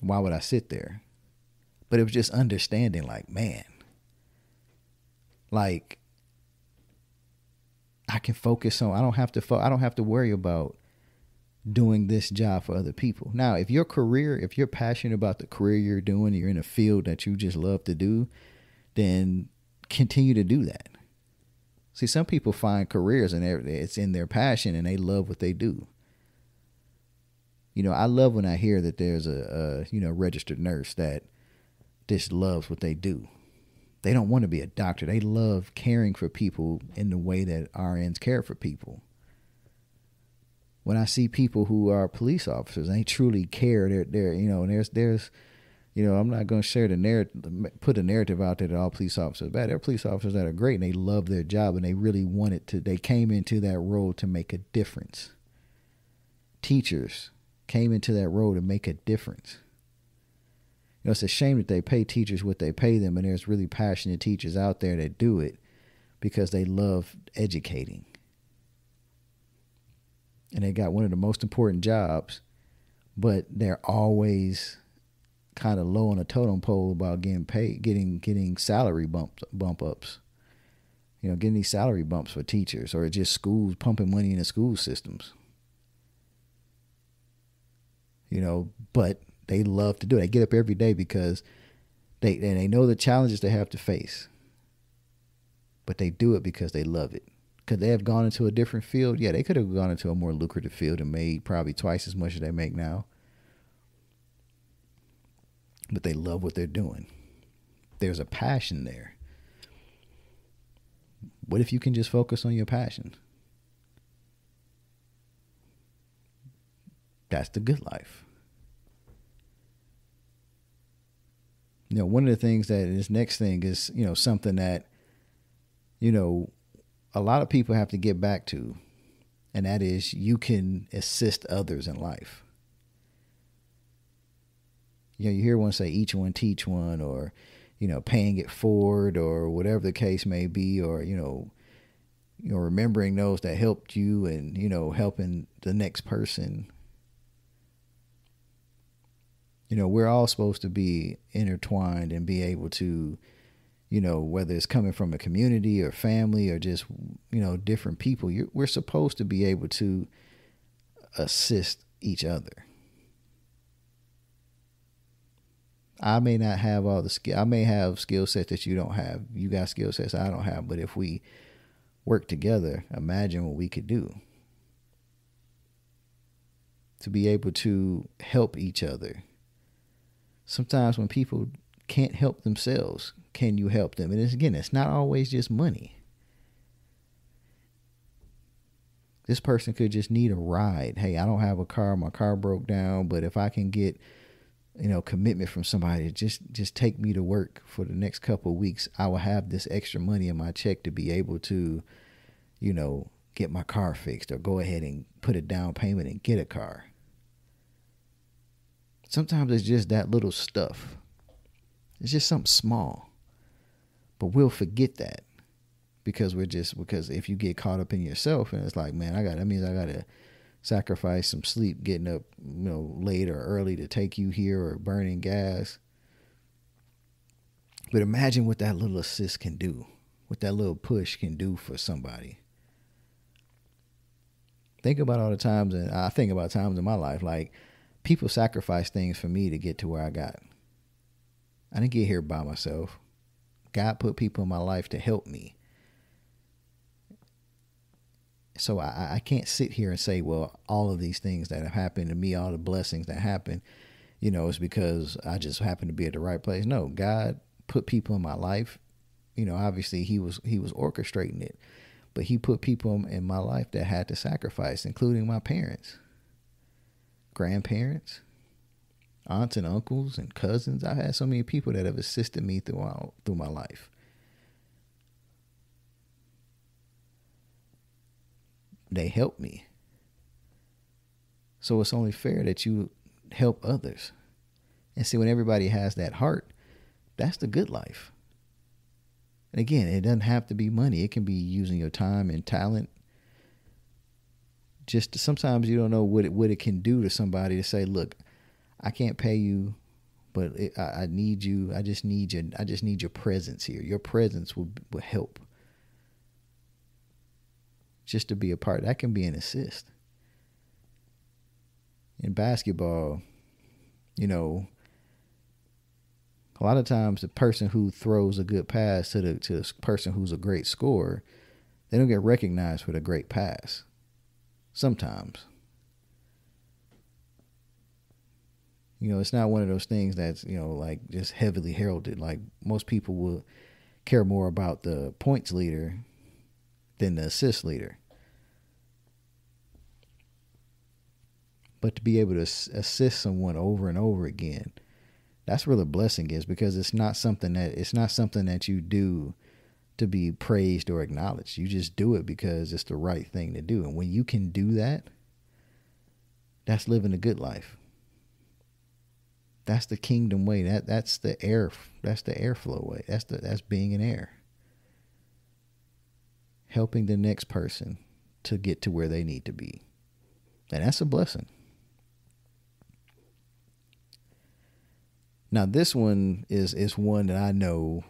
why would I sit there? But it was just understanding, like, man, like, I can focus on, I don't have to worry about doing this job for other people. Now, if you're passionate about the career you're doing, you're in a field that you just love to do, then continue to do that. See, some people find careers and it's in their passion and they love what they do. I love when I hear that there's a registered nurse that just loves what they do. They don't want to be a doctor. They love caring for people in the way that RNs care for people. When I see people who are police officers, they truly care. They're there's I'm not going to share the narrative, put a narrative out there that all police officers are bad. There are police officers that are great and they love their job and they really wanted to. They came into that role to make a difference. Teachers came into that role to make a difference. It's a shame that they pay teachers what they pay them, and there's really passionate teachers out there that do it because they love educating. And they got one of the most important jobs, but they're always kind of low on a totem pole about getting paid, getting salary bump ups. Getting these salary bumps for teachers, or just schools pumping money into school systems. But they love to do it. They get up every day because they know the challenges they have to face. But they do it because they love it. Could they have gone into a different field? Yeah, they could have gone into a more lucrative field and made probably twice as much as they make now. But they love what they're doing. There's a passion there. What if you can just focus on your passion? That's the good life. One of the things that this next thing is, something that, a lot of people have to get back to, and that is you can assist others in life. You hear one say, each one teach one, or, paying it forward, or whatever the case may be, or, remembering those that helped you and, helping the next person. We're all supposed to be intertwined and be able to, whether it's coming from a community or family or just, different people, we're supposed to be able to assist each other. I may not have all the skill. I may have skill sets that you don't have. You got skill sets I don't have. But if we work together, imagine what we could do. To be able to help each other. Sometimes when people can't help themselves, can you help them? And it's not always just money. This person could just need a ride. Hey, I don't have a car. My car broke down. But if I can get, commitment from somebody, just take me to work for the next couple of weeks, I will have this extra money in my check to be able to, get my car fixed, or go ahead and put a down payment and get a car. Sometimes it's just that little stuff. It's just something small. But we'll forget that because if you get caught up in yourself and it's like, man, that means I got to sacrifice some sleep, getting up, late or early to take you here, or burning gas. But imagine what that little assist can do, what that little push can do for somebody. Think about all the times, and I think about times in my life, like people sacrificed things for me to get to where I got. I didn't get here by myself. God put people in my life to help me. So I can't sit here and say, well, all of these things that have happened to me, all the blessings that happen, it's because I just happened to be at the right place. No, God put people in my life. Obviously he was orchestrating it, but he put people in my life that had to sacrifice, including my parents, grandparents, aunts and uncles and cousins. I've had so many people that have assisted me through my life. They help me. So it's only fair that you help others. And see, when everybody has that heart, that's the good life. And again, it doesn't have to be money. It can be using your time and talent. Just sometimes you don't know what it can do to somebody to say, look, I can't pay you, but I need you. I just need your presence here. Your presence will help. Just to be a part, that can be an assist. In basketball, a lot of times the person who throws a good pass to the person who's a great scorer, they don't get recognized for the great pass. Sometimes. It's not one of those things that's, like just heavily heralded. Like most people will care more about the points leader than the assist leader. But to be able to assist someone over and over again, that's where the blessing is, because it's not something that you do to be praised or acknowledged. You just do it because it's the right thing to do. And when you can do that, that's living a good life. That's the kingdom way. That's the airflow way. That's being an heir. Helping the next person to get to where they need to be. And that's a blessing. Now, this one is one that I know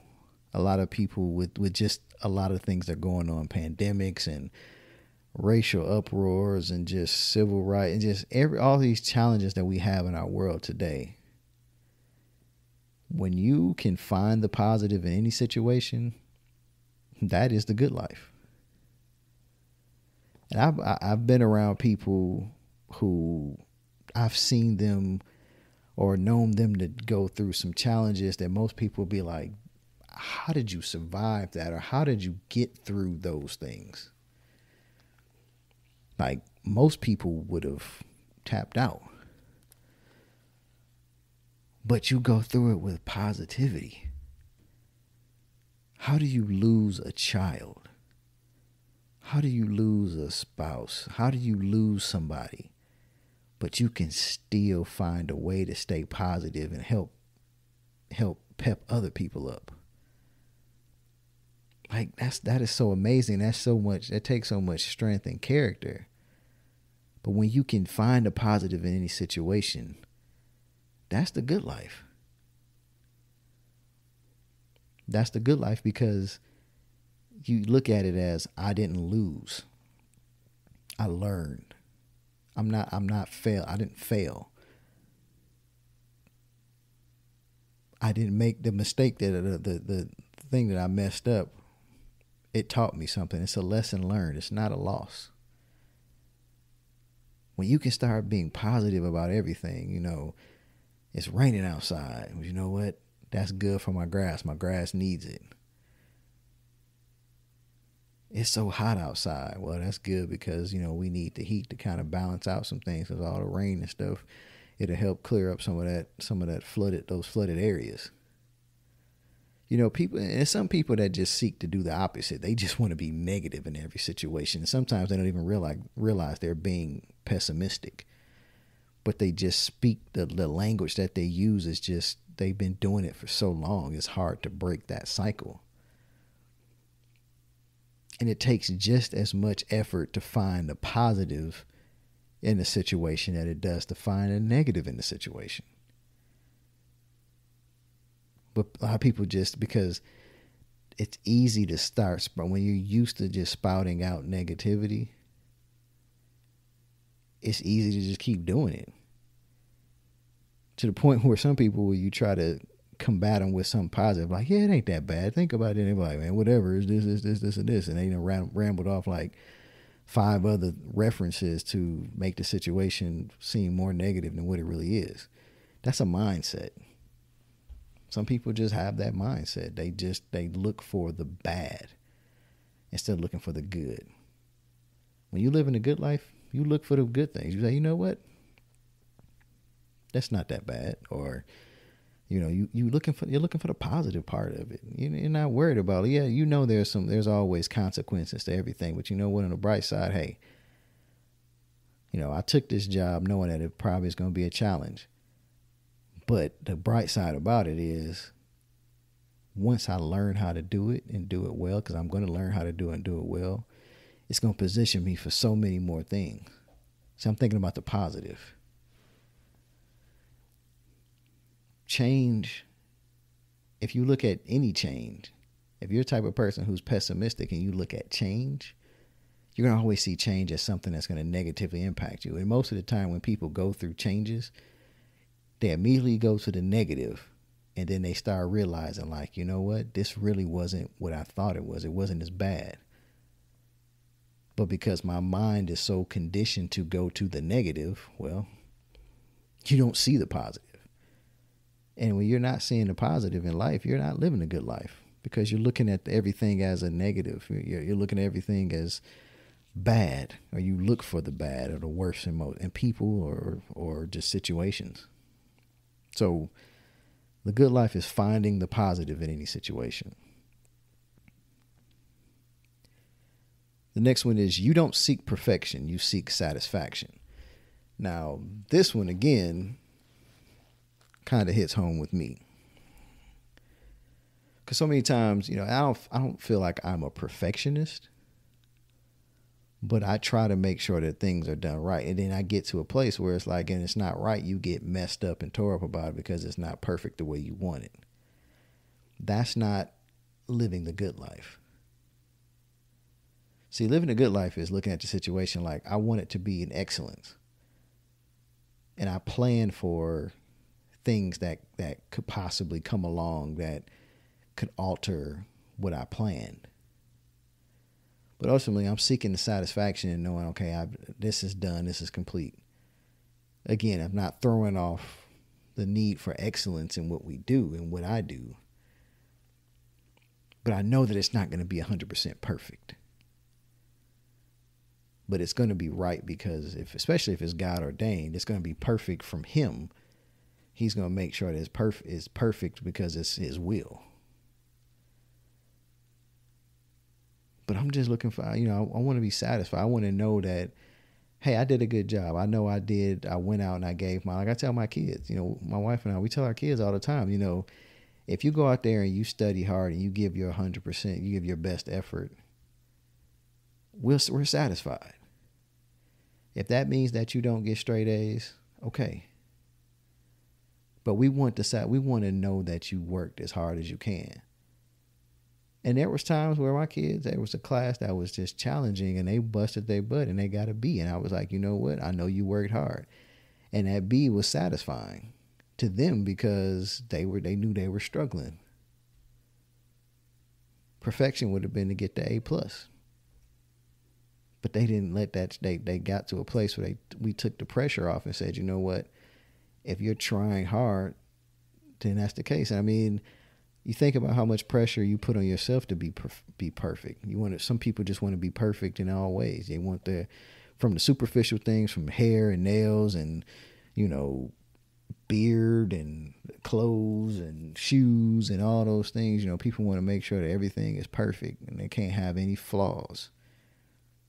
a lot of people with just a lot of things that are going on, pandemics and racial uproars and just civil rights and just all these challenges that we have in our world today. When you can find the positive in any situation, that is the good life. And I've been around people who I've seen them or known them to go through some challenges that most people be like, how did you survive that? Or how did you get through those things? Like most people would have tapped out. But you go through it with positivity. How do you lose a child? How do you lose a spouse? How do you lose somebody? But you can still find a way to stay positive and help pep other people up. Like that is so amazing. That takes so much strength and character. But when you can find a positive in any situation, that's the good life. That's the good life because you look at it as, I didn't lose. I learned. I didn't fail. I didn't make the mistake that the thing that I messed up. It taught me something. It's a lesson learned. It's not a loss. When you can start being positive about everything, it's raining outside. You know what? That's good for my grass. My grass needs it. It's so hot outside. Well, that's good because, we need the heat to kind of balance out some things, because all the rain and stuff, it'll help clear up some of that flooded areas. People, and some people that just seek to do the opposite. They just want to be negative in every situation. And sometimes they don't even realize they're being pessimistic. But they just speak the language that they use is just, they've been doing it for so long. It's hard to break that cycle. And it takes just as much effort to find the positive in the situation that it does to find a negative in the situation. But a lot of people just, because it's easy to start, but when you're used to just spouting out negativity, it's easy to just keep doing it. To the point where some people, when you try to combat them with something positive, like, yeah, it ain't that bad. Think about it. And they're like, man, whatever, it's this, and this. And they rambled off like 5 other references to make the situation seem more negative than what it really is. That's a mindset. Some people just have that mindset. They look for the bad instead of looking for the good. When you live in a good life, you look for the good things. You say, you know what? That's not that bad. Or, you're looking for the positive part of it. You're not worried about it. Yeah, there's always consequences to everything. But you know what? On the bright side, hey, I took this job knowing that it probably is going to be a challenge. But the bright side about it is, once I learn how to do it and do it well, because I'm going to learn how to do it and do it well, it's going to position me for so many more things. So I'm thinking about the positive. Change, if you look at any change, if you're the type of person who's pessimistic and you look at change, you're going to always see change as something that's going to negatively impact you. And most of the time when people go through changes, they immediately go to the negative, and then they start realizing, like, you know what? This really wasn't what I thought it was. It wasn't as bad. But because my mind is so conditioned to go to the negative, well, you don't see the positive. And when you're not seeing the positive in life, you're not living a good life, because you're looking at everything as a negative. You're looking at everything as bad, or you look for the bad or the worst in people or just situations. So the good life is finding the positive in any situation. The next one is, you don't seek perfection, you seek satisfaction. Now, this one, again, kind of hits home with me. Because so many times, I don't feel like I'm a perfectionist, but I try to make sure that things are done right. And then I get to a place where it's like, and it's not right, you get messed up and tore up about it because it's not perfect the way you want it. That's not living the good life. See, living a good life is looking at the situation like, I want it to be in excellence. And I plan for things that could possibly come along that could alter what I planned. But ultimately, I'm seeking the satisfaction in knowing, okay, this is done, this is complete. Again, I'm not throwing off the need for excellence in what we do and what I do. But I know that it's not going to be 100% perfect. But it's going to be right, because especially if it's God ordained, it's going to be perfect from Him. He's going to make sure that it's perfect because it's His will. But I'm just looking for, I want to be satisfied. I want to know that, hey, I did a good job. I know I did. I went out and I gave like I tell my kids, my wife and I, we tell our kids all the time, if you go out there and you study hard and you give your 100%, you give your best effort, we're satisfied. If that means that you don't get straight A's, okay. But we want to know that you worked as hard as you can. And there was times where my kids, there was a class that was just challenging and they busted their butt and they got a B. And I was like, you know what? I know you worked hard. And that B was satisfying to them because they knew they were struggling. Perfection would have been to get the A+. But they didn't let that, they got to a place where we took the pressure off and said, you know what? If you're trying hard, then that's the case. I mean, you think about how much pressure you put on yourself to be perfect. Some people just want to be perfect in all ways. They want from the superficial things, from hair and nails and, beard and clothes and shoes and all those things. People want to make sure that everything is perfect and they can't have any flaws.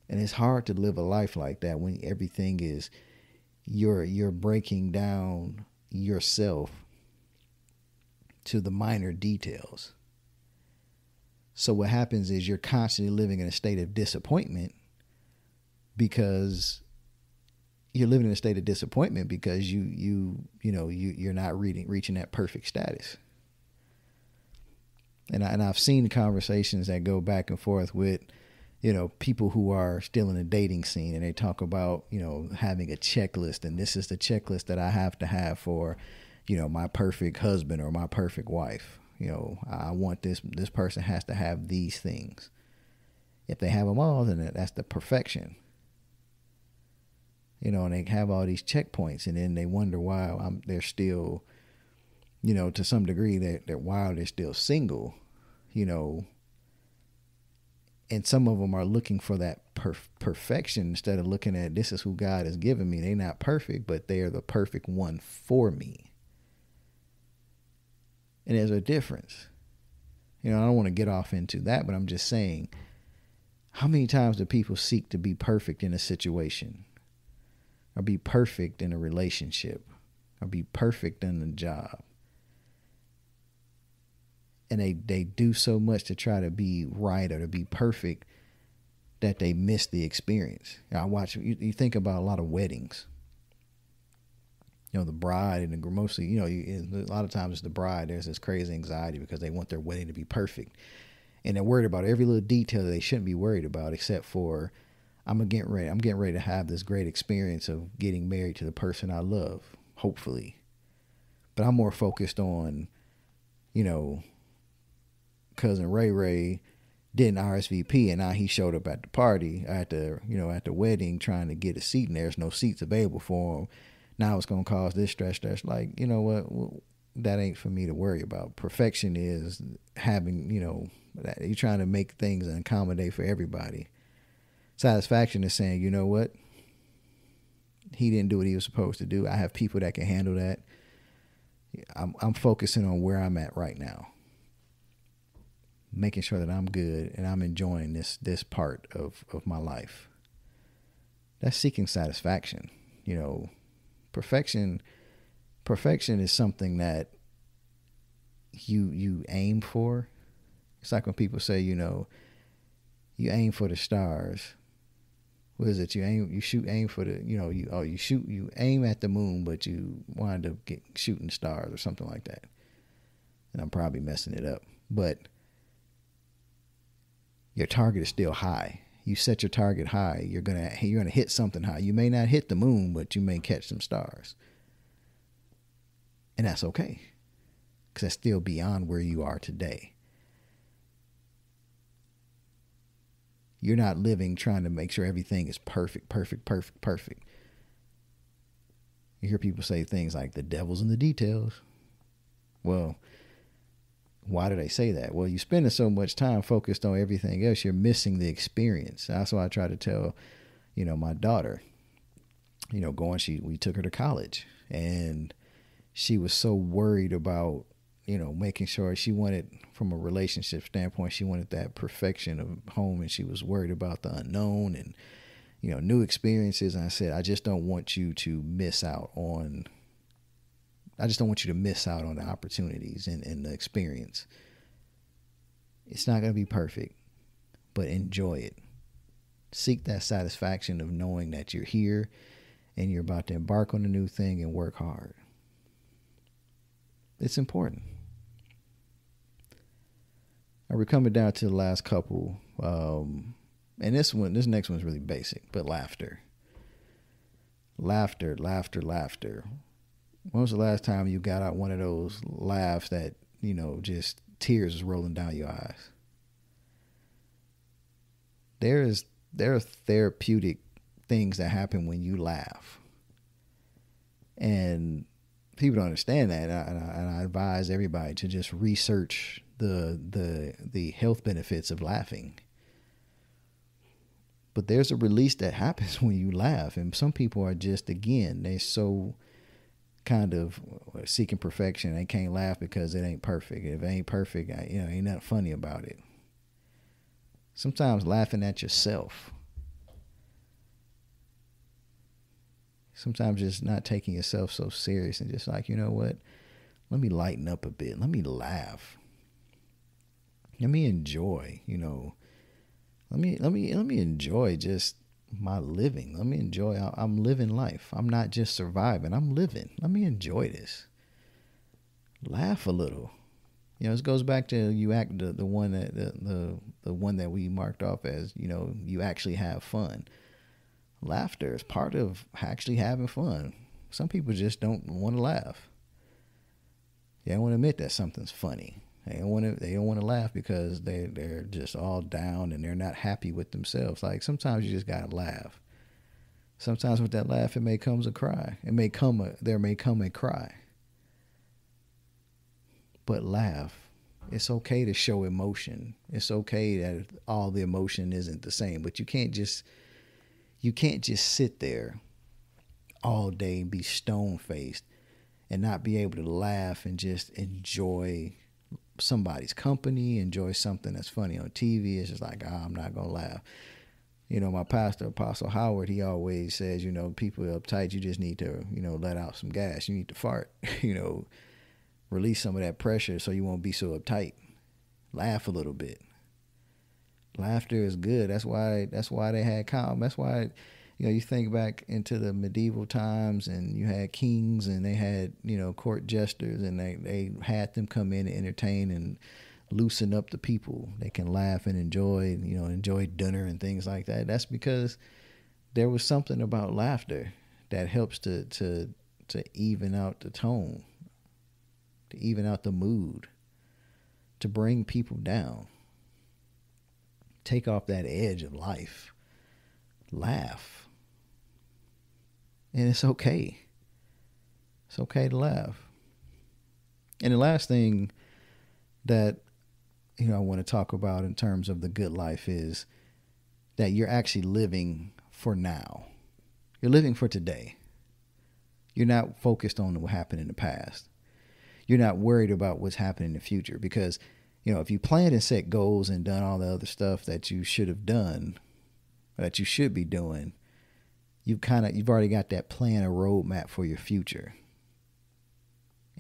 And it's hard to live a life like that when everything is, you're breaking down yourself to the minor details. So what happens is you're constantly living in a state of disappointment because you're living in a state of disappointment because you're not reaching that perfect status. And I've seen conversations that go back and forth with, people who are still in the dating scene, and they talk about, having a checklist, and this is the checklist that I have to have for, my perfect husband or my perfect wife. I want this person has to have these things. If they have them all, then that's the perfection. And they have all these checkpoints, and then they wonder why they're still, to some degree, that while they're still single, and some of them are looking for that perfection instead of looking at, this is who God has given me. They're not perfect, but they are the perfect one for me. And there's a difference. I don't want to get off into that, but I'm just saying, how many times do people seek to be perfect in a situation, or be perfect in a relationship, or be perfect in a job? And they do so much to try to be right or to be perfect that they miss the experience. You think about a lot of weddings. The bride and mostly, a lot of times it's the bride. There's this crazy anxiety because they want their wedding to be perfect. And they're worried about every little detail that they shouldn't be worried about, except for, I'm getting ready to have this great experience of getting married to the person I love, hopefully. But I'm more focused on, cousin Ray didn't RSVP, and now he showed up at the party at the wedding trying to get a seat, and there's no seats available for him. Now it's going to cause this stress. Like, you know what? Well, that ain't for me to worry about. Perfection is having, you're trying to make things and accommodate for everybody. Satisfaction is saying, you know what? He didn't do what he was supposed to do. I have people that can handle that. I'm focusing on where I'm at right now, making sure that I'm good and I'm enjoying this part of my life. That's seeking satisfaction. Perfection is something that you aim for. It's like when people say, you aim for the stars. What is it? You aim for the, you aim at the moon, but you wind up shooting stars or something like that. And I'm probably messing it up, but your target is still high. You set your target high. You're gonna hit something high. You may not hit the moon, but you may catch some stars, and that's okay, because that's still beyond where you are today. You're not living trying to make sure everything is perfect. You hear people say things like the devil's in the details. Well, why do they say that? Well, you're spending so much time focused on everything else, you're missing the experience. That's why I try to tell, my daughter, we took her to college, and she was so worried about, making sure she wanted, from a relationship standpoint, she wanted that perfection of home, and she was worried about the unknown and, new experiences. And I said, I just don't want you to miss out on the opportunities and the experience. It's not going to be perfect, but enjoy it. Seek that satisfaction of knowing that you're here and you're about to embark on a new thing and work hard. It's important. We're coming down to the last couple. And this next one's really basic, but laughter. Laughter. When was the last time you got out one of those laughs that, just tears is rolling down your eyes? There are therapeutic things that happen when you laugh. And people don't understand that. And I advise everybody to just research the health benefits of laughing. But there's a release that happens when you laugh. And some people are just, again, they're so kind of seeking perfection. They can't laugh because it ain't perfect. If it ain't perfect, ain't nothing funny about it. Sometimes laughing at yourself. Sometimes just not taking yourself so serious and just like, you know what? Let me lighten up a bit. Let me laugh. Let me enjoy, Let me enjoy just my living. Let me enjoy. I'm living life. I'm not just surviving. I'm living. Let me enjoy this. Laugh a little. This goes back to you act the one that the one that we marked off as, you actually have fun. Laughter is part of actually having fun. Some people just don't want to laugh. They don't want to admit that something's funny. They don't want to laugh because they're just all down and they're not happy with themselves. Like, sometimes you just gotta laugh. Sometimes with that laugh, there may come a cry. There may come a cry. But laugh. It's okay to show emotion. It's okay that all the emotion isn't the same. But you can't just sit there all day and be stone-faced and not be able to laugh and just enjoy somebody's company, enjoy something that's funny on TV. It's just like, I'm not going to laugh. My pastor, Apostle Howard, he always says, people are uptight. You just need to, let out some gas. You need to fart, release some of that pressure so you won't be so uptight. Laugh a little bit. Laughter is good. That's why they had calm. That's why, you think back into the medieval times and you had kings and they had, court jesters, and they had them come in and entertain and loosen up the people. They can laugh and enjoy dinner and things like that. That's because there was something about laughter that helps to even out the tone, to even out the mood, to bring people down, take off that edge of life. Laugh. And it's okay. It's okay to laugh. And the last thing that I want to talk about in terms of the good life is that you're actually living for now. You're living for today. You're not focused on what happened in the past. You're not worried about what's happening in the future, because, if you planned and set goals and done all the other stuff that you should have done, that you should be doing, you've already got that plan, a roadmap for your future.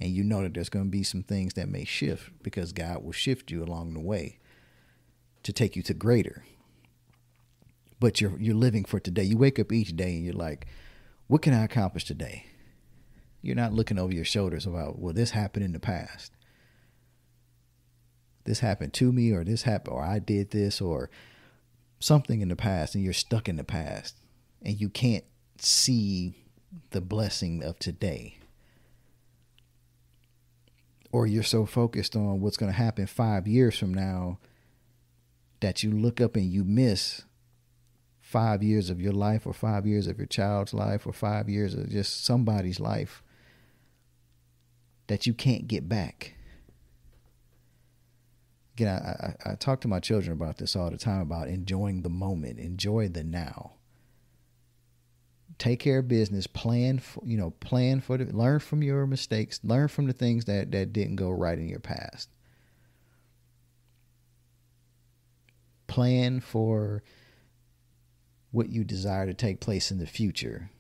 And you know that there's going to be some things that may shift, because God will shift you along the way to take you to greater. But you're living for today. You wake up each day and you're like, what can I accomplish today? You're not looking over your shoulders about, well, this happened in the past. This happened to me, or this happened, or I did this, or something in the past, and you're stuck in the past and you can't see the blessing of today. Or you're so focused on what's going to happen 5 years from now that you look up and you miss 5 years of your life, or 5 years of your child's life, or 5 years of just somebody's life that you can't get back. Again, I talk to my children about this all the time, about enjoying the moment, enjoy the now. Take care of business, learn from your mistakes, learn from the things that didn't go right in your past. Plan for what you desire to take place in the future.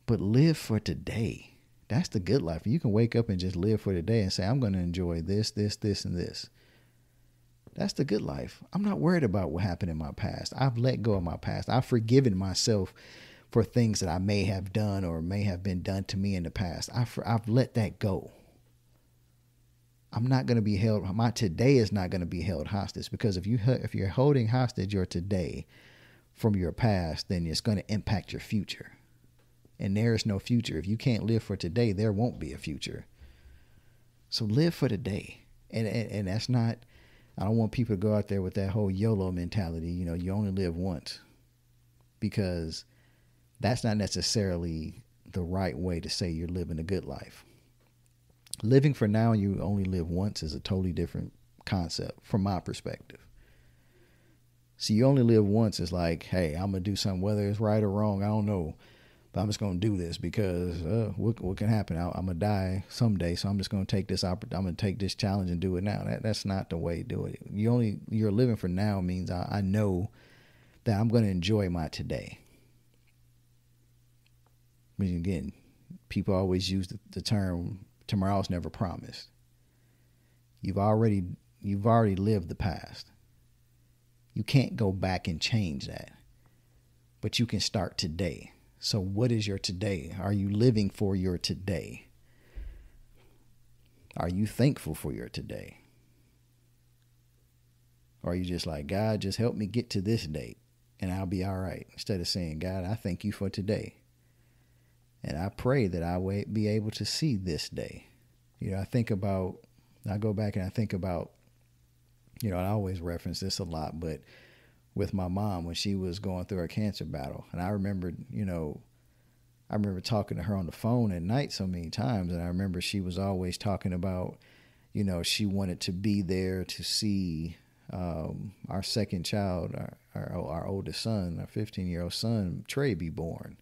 But live for today. That's the good life. You can wake up and just live for today and say, I'm going to enjoy this, this, this, and this. That's the good life. I'm not worried about what happened in my past. I've let go of my past. I've forgiven myself for things that I may have done or may have been done to me in the past. I've let that go. I'm not going to be held. My today is not going to be held hostage, because if you're holding hostage your today from your past, then it's going to impact your future. And there is no future. If you can't live for today, there won't be a future. So live for today. And that's not, I don't want people to go out there with that whole YOLO mentality. You only live once, because that's not necessarily the right way to say you're living a good life. Living for now, you only live once, is a totally different concept from my perspective. See, you only live once is like, hey, I'm going to do something, whether it's right or wrong, I don't know. But I'm just going to do this because what can happen? I'm going to die someday, so I'm just going to take this I'm going to take this challenge and do it now. That's not the way to do it. You're living for now means I know that I'm going to enjoy my today. I mean, again, people always use the term tomorrow's never promised. You've already lived the past. You can't go back and change that, but you can start today. So what is your today? Are you living for your today? Are you thankful for your today? Or are you just like, God, just help me get to this date and I'll be all right? Instead of saying, God, I thank you for today. And I pray that I will be able to see this day. I go back and I think about, I always reference this a lot, but with my mom when she was going through her cancer battle. And I remember talking to her on the phone at night so many times. And I remember she was always talking about, she wanted to be there to see our second child, our oldest son, our 15-year-old son, Trey, be born.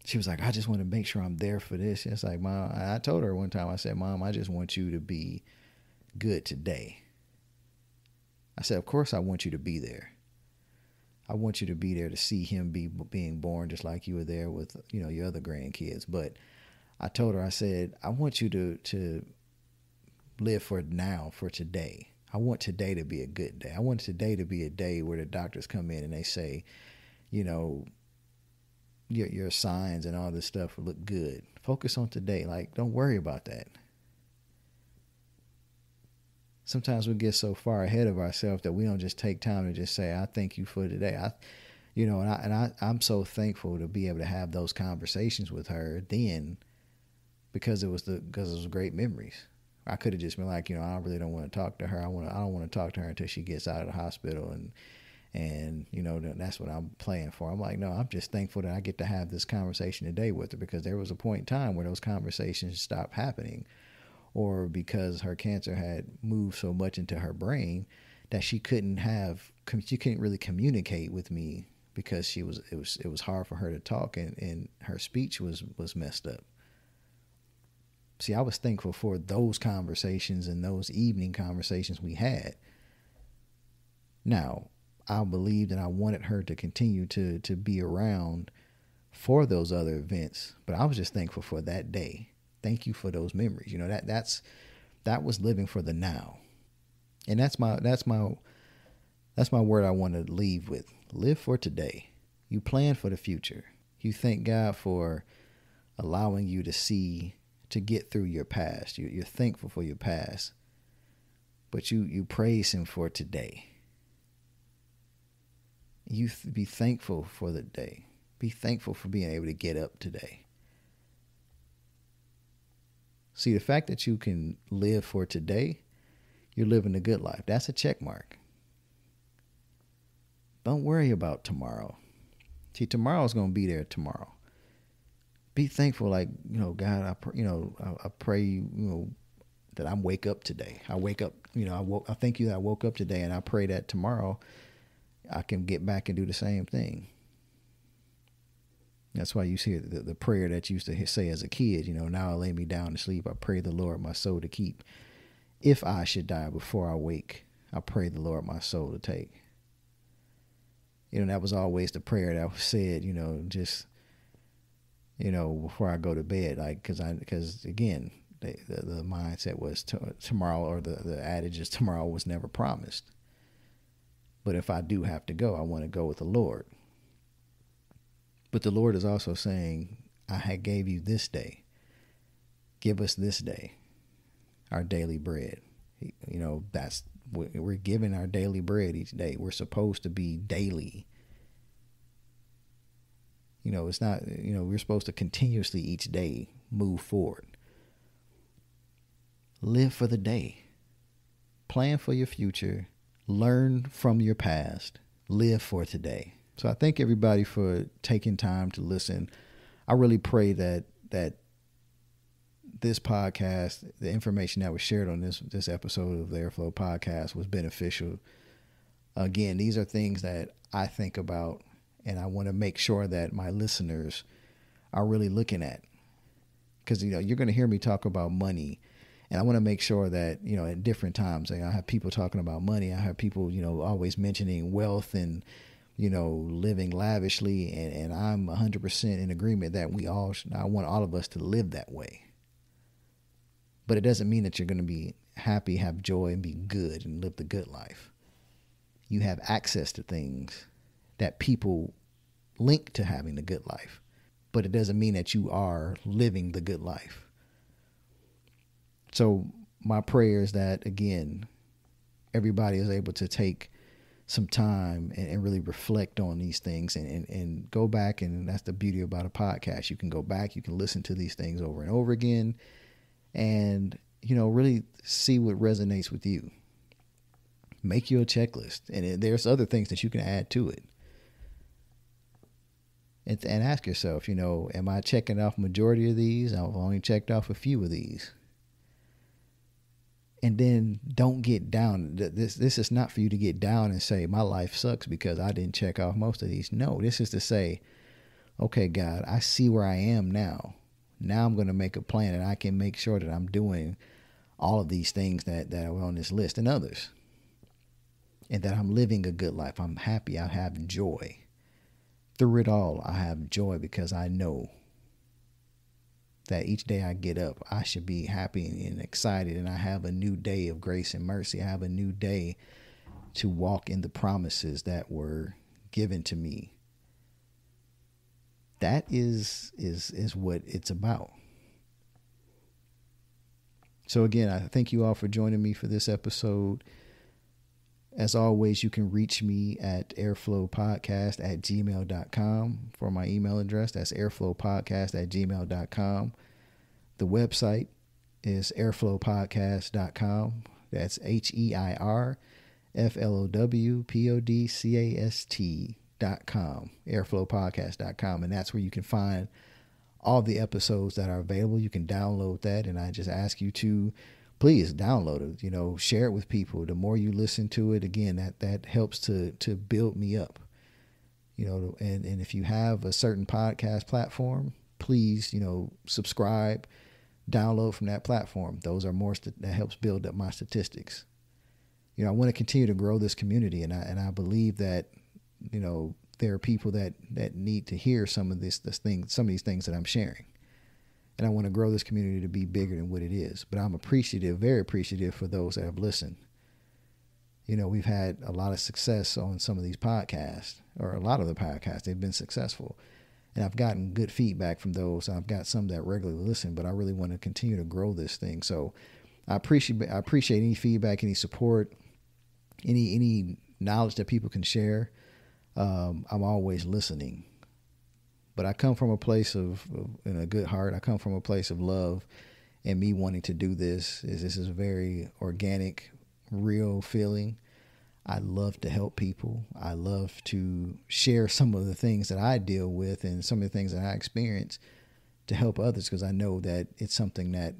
She was like, I just want to make sure I'm there for this. It's like, Mom, I told her one time, I said, Mom, I just want you to be good today. I said, of course I want you to be there. I want you to be there to see him being born just like you were there with, your other grandkids. But I told her, I said, I want you to live for now, for today. I want today to be a good day. I want today to be a day where the doctors come in and they say, your signs and all this stuff look good. Focus on today. Like, don't worry about that. Sometimes we get so far ahead of ourselves that we don't just take time to just say, I thank you for today. I'm so thankful to be able to have those conversations with her then because it was great memories. I could have just been like, I really don't want to talk to her. I don't want to talk to her until she gets out of the hospital and that's what I'm playing for. I'm like, no, I'm just thankful that I get to have this conversation today with her because there was a point in time where those conversations stopped happening, or because her cancer had moved so much into her brain that she couldn't really communicate with me because it was hard for her to talk and her speech was messed up. See, I was thankful for those conversations and those evening conversations we had. Now, I believed and I wanted her to continue to be around for those other events, but I was just thankful for that day. Thank you for those memories. That was living for the now. And that's my word I want to leave with. Live for today. You plan for the future. You thank God for allowing you to get through your past. You're thankful for your past, but you praise him for today. You be thankful for the day. Be thankful for being able to get up today. See, the fact that you can live for today, you're living a good life. That's a check mark. Don't worry about tomorrow. See, tomorrow's going to be there tomorrow. Be thankful, like, God, I pray, that I wake up today. I wake up, I thank you that I woke up today, and I pray that tomorrow I can get back and do the same thing. That's why you see the prayer that you used to say as a kid, now I lay me down to sleep. I pray the Lord my soul to keep. If I should die before I wake, I pray the Lord my soul to take. That was always the prayer that was said, just, before I go to bed, like, because again, the mindset was tomorrow, or the adage is tomorrow was never promised. But if I do have to go, I want to go with the Lord. But the Lord is also saying, I gave you this day. Give us this day our daily bread. We're given our daily bread each day. We're supposed to be daily. It's not, we're supposed to continuously each day move forward. Live for the day. Plan for your future. Learn from your past. Live for today. So I thank everybody for taking time to listen. I really pray that this podcast, the information that was shared on this episode of the Airflow podcast, was beneficial. Again, these are things that I think about, and I want to make sure that my listeners are really looking at. Because, you're going to hear me talk about money. And I want to make sure that, at different times, I have people talking about money. I have people, always mentioning wealth and, living lavishly. And I'm 100% in agreement that I want all of us to live that way. But it doesn't mean that you're going to be happy, have joy, and be good and live the good life. You have access to things that people link to having the good life. But it doesn't mean that you are living the good life. So my prayer is that, again, everybody is able to take some time and really reflect on these things and go back. And that's the beauty about a podcast. You can go back, you can listen to these things over and over again and, really see what resonates with you. Make you a checklist. And there's other things that you can add to it. And ask yourself, am I checking off majority of these? I've only checked off a few of these. And then don't get down. This is not for you to get down and say, my life sucks because I didn't check off most of these. No, this is to say, okay, God, I see where I am now. Now I'm going to make a plan and I can make sure that I'm doing all of these things that are on this list and others. And that I'm living a good life. I'm happy. I have joy. Through it all, I have joy because I know that each day I get up, I should be happy and excited, and I have a new day of grace and mercy. I have a new day to walk in the promises that were given to me. That is what it's about. So again, I thank you all for joining me for this episode. As always, you can reach me at airflowpodcast@gmail.com for my email address. That's airflowpodcast@gmail.com. The website is airflowpodcast.com. That's HEIRFLOWPODCAST.com. Airflowpodcast.com. And that's where you can find all the episodes that are available. You can download that. And I just ask you to please download it, share it with people. The more you listen to it, again, that helps to build me up, and if you have a certain podcast platform, please, subscribe, download from that platform. Those are more, that helps build up my statistics. I want to continue to grow this community. And I believe that, there are people that need to hear some of these things that I'm sharing. And I want to grow this community to be bigger than what it is. But I'm appreciative, very appreciative for those that have listened. We've had a lot of success on some of these podcasts, or a lot of the podcasts. They've been successful. And I've gotten good feedback from those. I've got some that regularly listen, but I really want to continue to grow this thing. So I appreciate any feedback, any support, any knowledge that people can share. I'm always listening. But I come from a place of in a good heart. I come from a place of love, and me wanting to do this is a very organic, real feeling. I love to help people. I love to share some of the things that I deal with and some of the things that I experience to help others, because I know that it's something that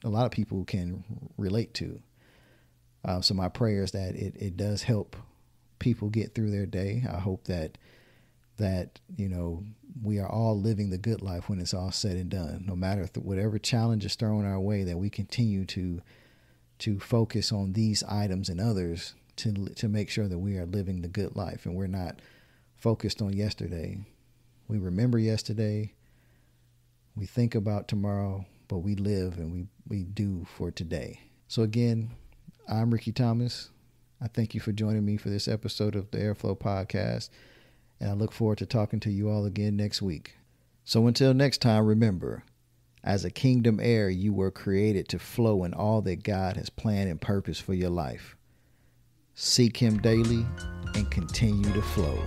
a lot of people can relate to. So my prayer is that it does help people get through their day. I hope that we are all living the good life when it's all said and done. No matter whatever challenge is thrown our way, that we continue to focus on these items and others to make sure that we are living the good life, and we're not focused on yesterday. We remember yesterday, we think about tomorrow, but we live and we do for today. So again, I'm Rickey Thomas. I thank you for joining me for this episode of the Airflow Podcast. And I look forward to talking to you all again next week. So until next time, remember, as a kingdom heir, you were created to flow in all that God has planned and purposed for your life. Seek Him daily and continue to flow.